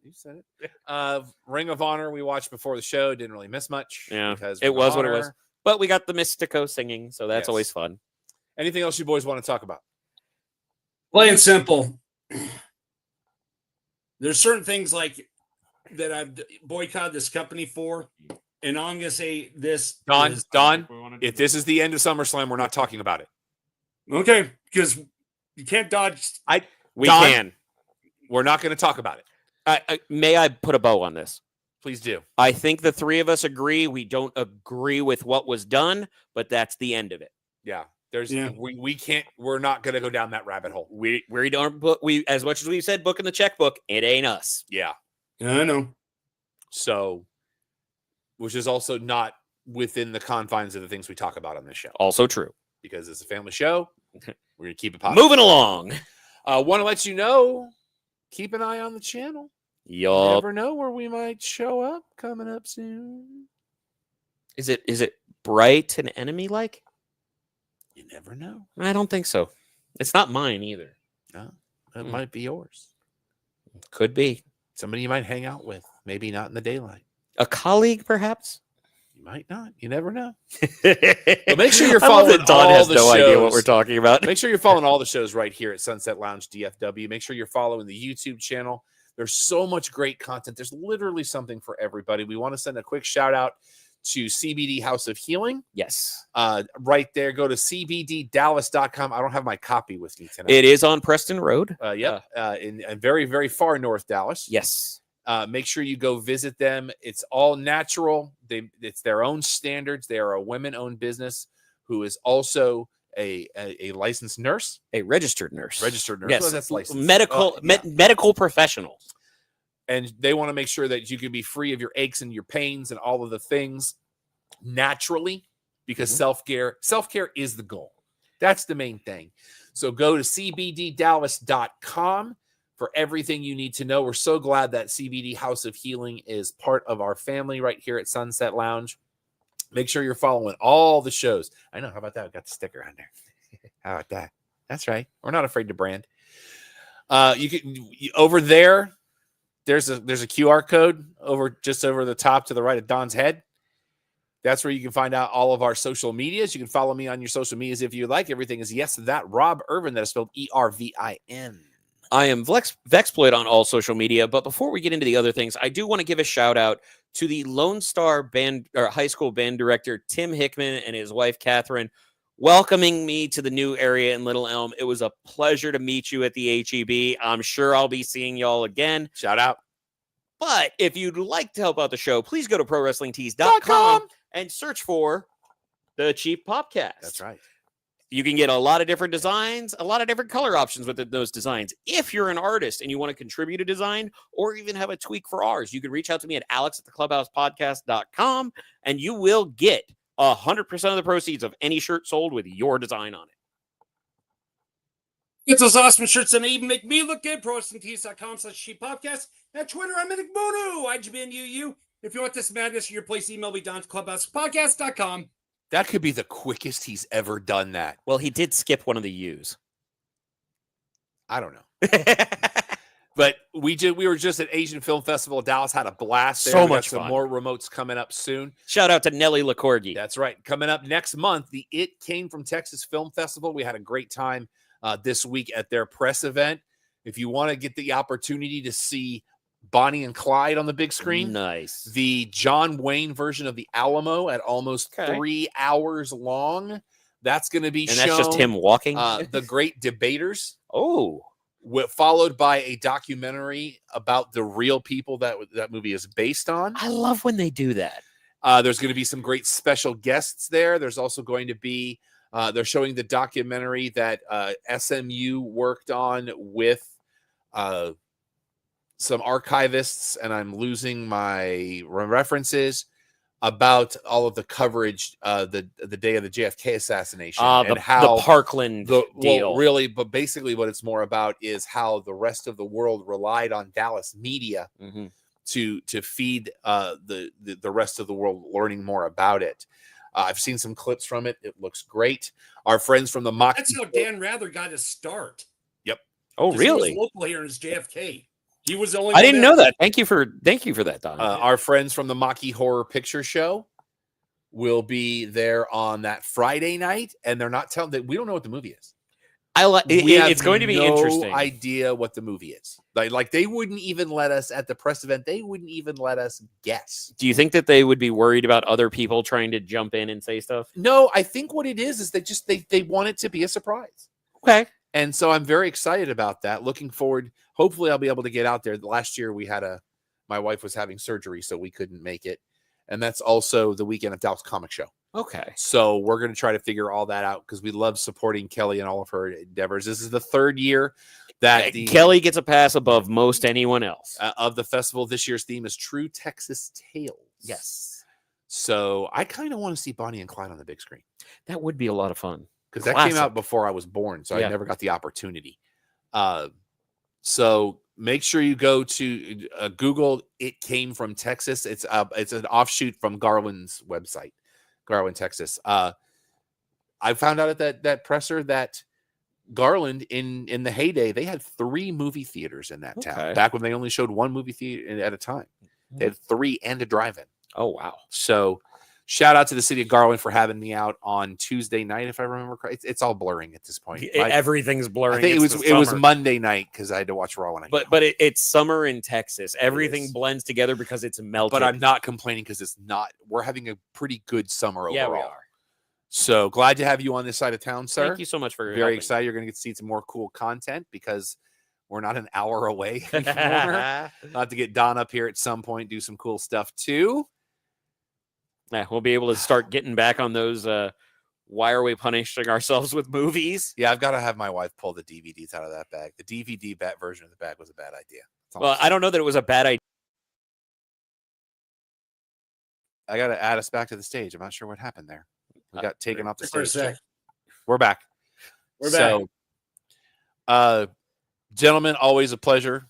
it. Ring of Honor we watched before the show. Didn't really miss much. Yeah, because it was what it was. But we got the Mystico singing, so that's always fun. Anything else you boys want to talk about? Plain and simple. There's certain things like that I've boycotted this company for, and I'm gonna say this. Don, if this is the end of SummerSlam, we're not talking about it. Okay, because you can't dodge. We can. We're not going to talk about it. May I put a bow on this? Please do. I think the three of us agree. We don't agree with what was done, but that's the end of it. Yeah. We can't, we're not going to go down that rabbit hole. We don't book, as much as we said, book in the checkbook, it ain't us. Yeah. I know. So, which is also not within the confines of the things we talk about on this show. Also true. Because it's a family show. We're going to keep it positive. Moving along. Want to let you know, keep an eye on the channel. You never know where we might show up coming up soon. Is it bright and enemy like? You never know. I don't think so. It's not mine either. No, it might be yours. Could be. Somebody you might hang out with. Maybe not in the daylight. A colleague, perhaps? You might not. You never know. But make sure you're following Don all has the no shows. idea what we're talking about. Make sure you're following all the shows right here at Sunset Lounge DFW. Make sure you're following the YouTube channel. There's so much great content. There's literally something for everybody. We want to send a quick shout out to CBD House of Healing. Yes. Right there. Go to cbddallas.com. I don't have my copy with me tonight. It is on Preston Road. In very, very far north Dallas. Yes. Make sure you go visit them. It's all natural. It's their own standards. They are a women-owned business who is also a licensed nurse. A registered nurse. Registered nurse. Yes. Well, that's licensed. Medical professional. And they want to make sure that you can be free of your aches and your pains and all of the things naturally, because self-care is the goal. That's the main thing. So go to cbddallas.com for everything you need to know. We're so glad that CBD House of Healing is part of our family right here at Sunset Lounge. Make sure you're following all the shows. I know. How about that? We got the sticker on there. How about that? That's right. We're not afraid to brand. You can over there. There's a QR code just over the top to the right of Don's head. That's where you can find out all of our social medias. You can follow me on your social medias if you like. Everything is that Rob Irvin. That is spelled ERVIN. I am Vexploit on all social media. But before we get into the other things, I do want to give a shout out to the Lone Star band or high school band director Tim Hickman and his wife Catherine, welcoming me to the new area in Little Elm. It was a pleasure to meet you at the HEB. I'm sure I'll be seeing y'all again. Shout out. But if you'd like to help out the show, please go to ProWrestlingTees.com and search for the Cheap Popcast. That's right. You can get a lot of different designs, a lot of different color options with those designs. If you're an artist and you want to contribute a design or even have a tweak for ours, you can reach out to me at alex@theclubhousepodcast.com and you will get 100% of the proceeds of any shirt sold with your design on it. Get those awesome shirts and even make me look good. ProWrestlingTees.com/cheappodcast. At Twitter, I'm at Moonu. IGBNUU. If you want this madness in your place, email me down to clubhousepodcast.com. That could be the quickest he's ever done that. Well, he did skip one of the U's. I don't know. But we were just at Asian Film Festival. Dallas had a blast there. So We got much some fun. more remotes coming up soon. Shout out to Nelly LaCorgi. That's right. Coming up next month, the It Came from Texas Film Festival. We had a great time this week at their press event. If you want to get the opportunity to see Bonnie and Clyde on the big screen, Nice. the John Wayne version of the Alamo at almost 3 hours long. That's going to be shown. And that's just him walking? The Great Debaters. Oh. Followed by a documentary about the real people that movie is based on. I love when they do that. There's going to be some great special guests there. There's also going to be, they're showing the documentary that SMU worked on with some archivists, and I'm losing my references, about all of the coverage the day of the JFK assassination and how the Parkland deal. Well, really, but basically what it's more about is how the rest of the world relied on Dallas media to feed the rest of the world learning more about it. I've seen some clips from it. It looks great. Our friends from the Mock. That's how Dan Rather got his start. Yep. Oh, really? He was local here in his JFK. He was the only. I didn't know that. Thank you for that, Don. Our friends from the Mocky Horror Picture Show will be there on that Friday night, and they're not telling that we don't know what the movie is. It's going to be interesting. No idea what the movie is. Like they wouldn't even let us at the press event. They wouldn't even let us guess. Do you think that they would be worried about other people trying to jump in and say stuff? No, I think what it is they want it to be a surprise. Okay. And so I'm very excited about that. Looking forward. Hopefully I'll be able to get out there. Last year my wife was having surgery, so we couldn't make it. And that's also the weekend of Dallas Comic Show. Okay. So we're going to try to figure all that out because we love supporting Kelly and all of her endeavors. This is the third year that Kelly gets a pass above most anyone else of the festival. This year's theme is True Texas Tales. Yes. So I kind of want to see Bonnie and Clyde on the big screen. That would be a lot of fun. Because that came out before I was born, so I never got the opportunity. So make sure you go to Google It Came from Texas. It's an offshoot from Garland's website, Garland, Texas. I found out at that presser that Garland in the heyday, they had 3 movie theaters in that town. Back when they only showed 1 movie theater at a time. They had 3 and a drive-in. Oh, wow. So shout out to the city of Garland for having me out on Tuesday night, if I remember correctly. It's all blurring at this point. Everything's blurring. I think it was Monday night because I had to watch Raw when I got home. But it's summer in Texas. Everything blends together because it's melted. But I'm not complaining because it's not. We're having a pretty good summer overall. Yeah, we are. So glad to have you on this side of town, sir. Thank you so much for very excited. You're going to get to see some more cool content because we're not an hour away anymore. I'll have to get Don up here at some point, do some cool stuff too. Yeah, we'll be able to start getting back on those. Why are we punishing ourselves with movies? Yeah, I've got to have my wife pull the DVDs out of that bag. The DVD version of the bag was a bad idea. Well, I don't know that it was a bad idea. I got to add us back to the stage. I'm not sure what happened there. We got taken off the For a stage. sec. We're back. We're back. So, gentlemen, always a pleasure.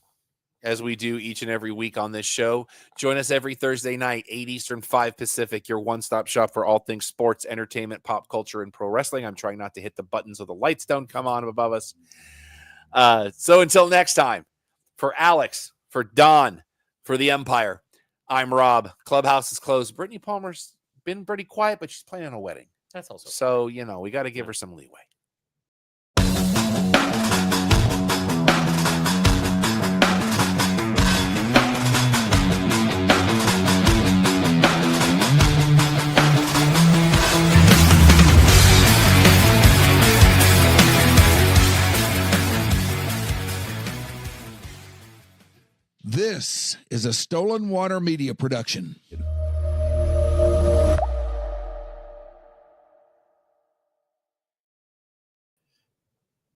as we do each and every week on this show. Join us every Thursday night, 8 Eastern, 5 Pacific, your one-stop shop for all things sports, entertainment, pop culture, and pro wrestling. I'm trying not to hit the button so the lights don't come on above us. So until next time, for Alex, for Don, for the Empire, I'm Rob. Clubhouse is closed. Brittany Palmer's been pretty quiet, but she's planning a wedding. That's also So, we got to give her some leeway. This is a Stolen Water Media production.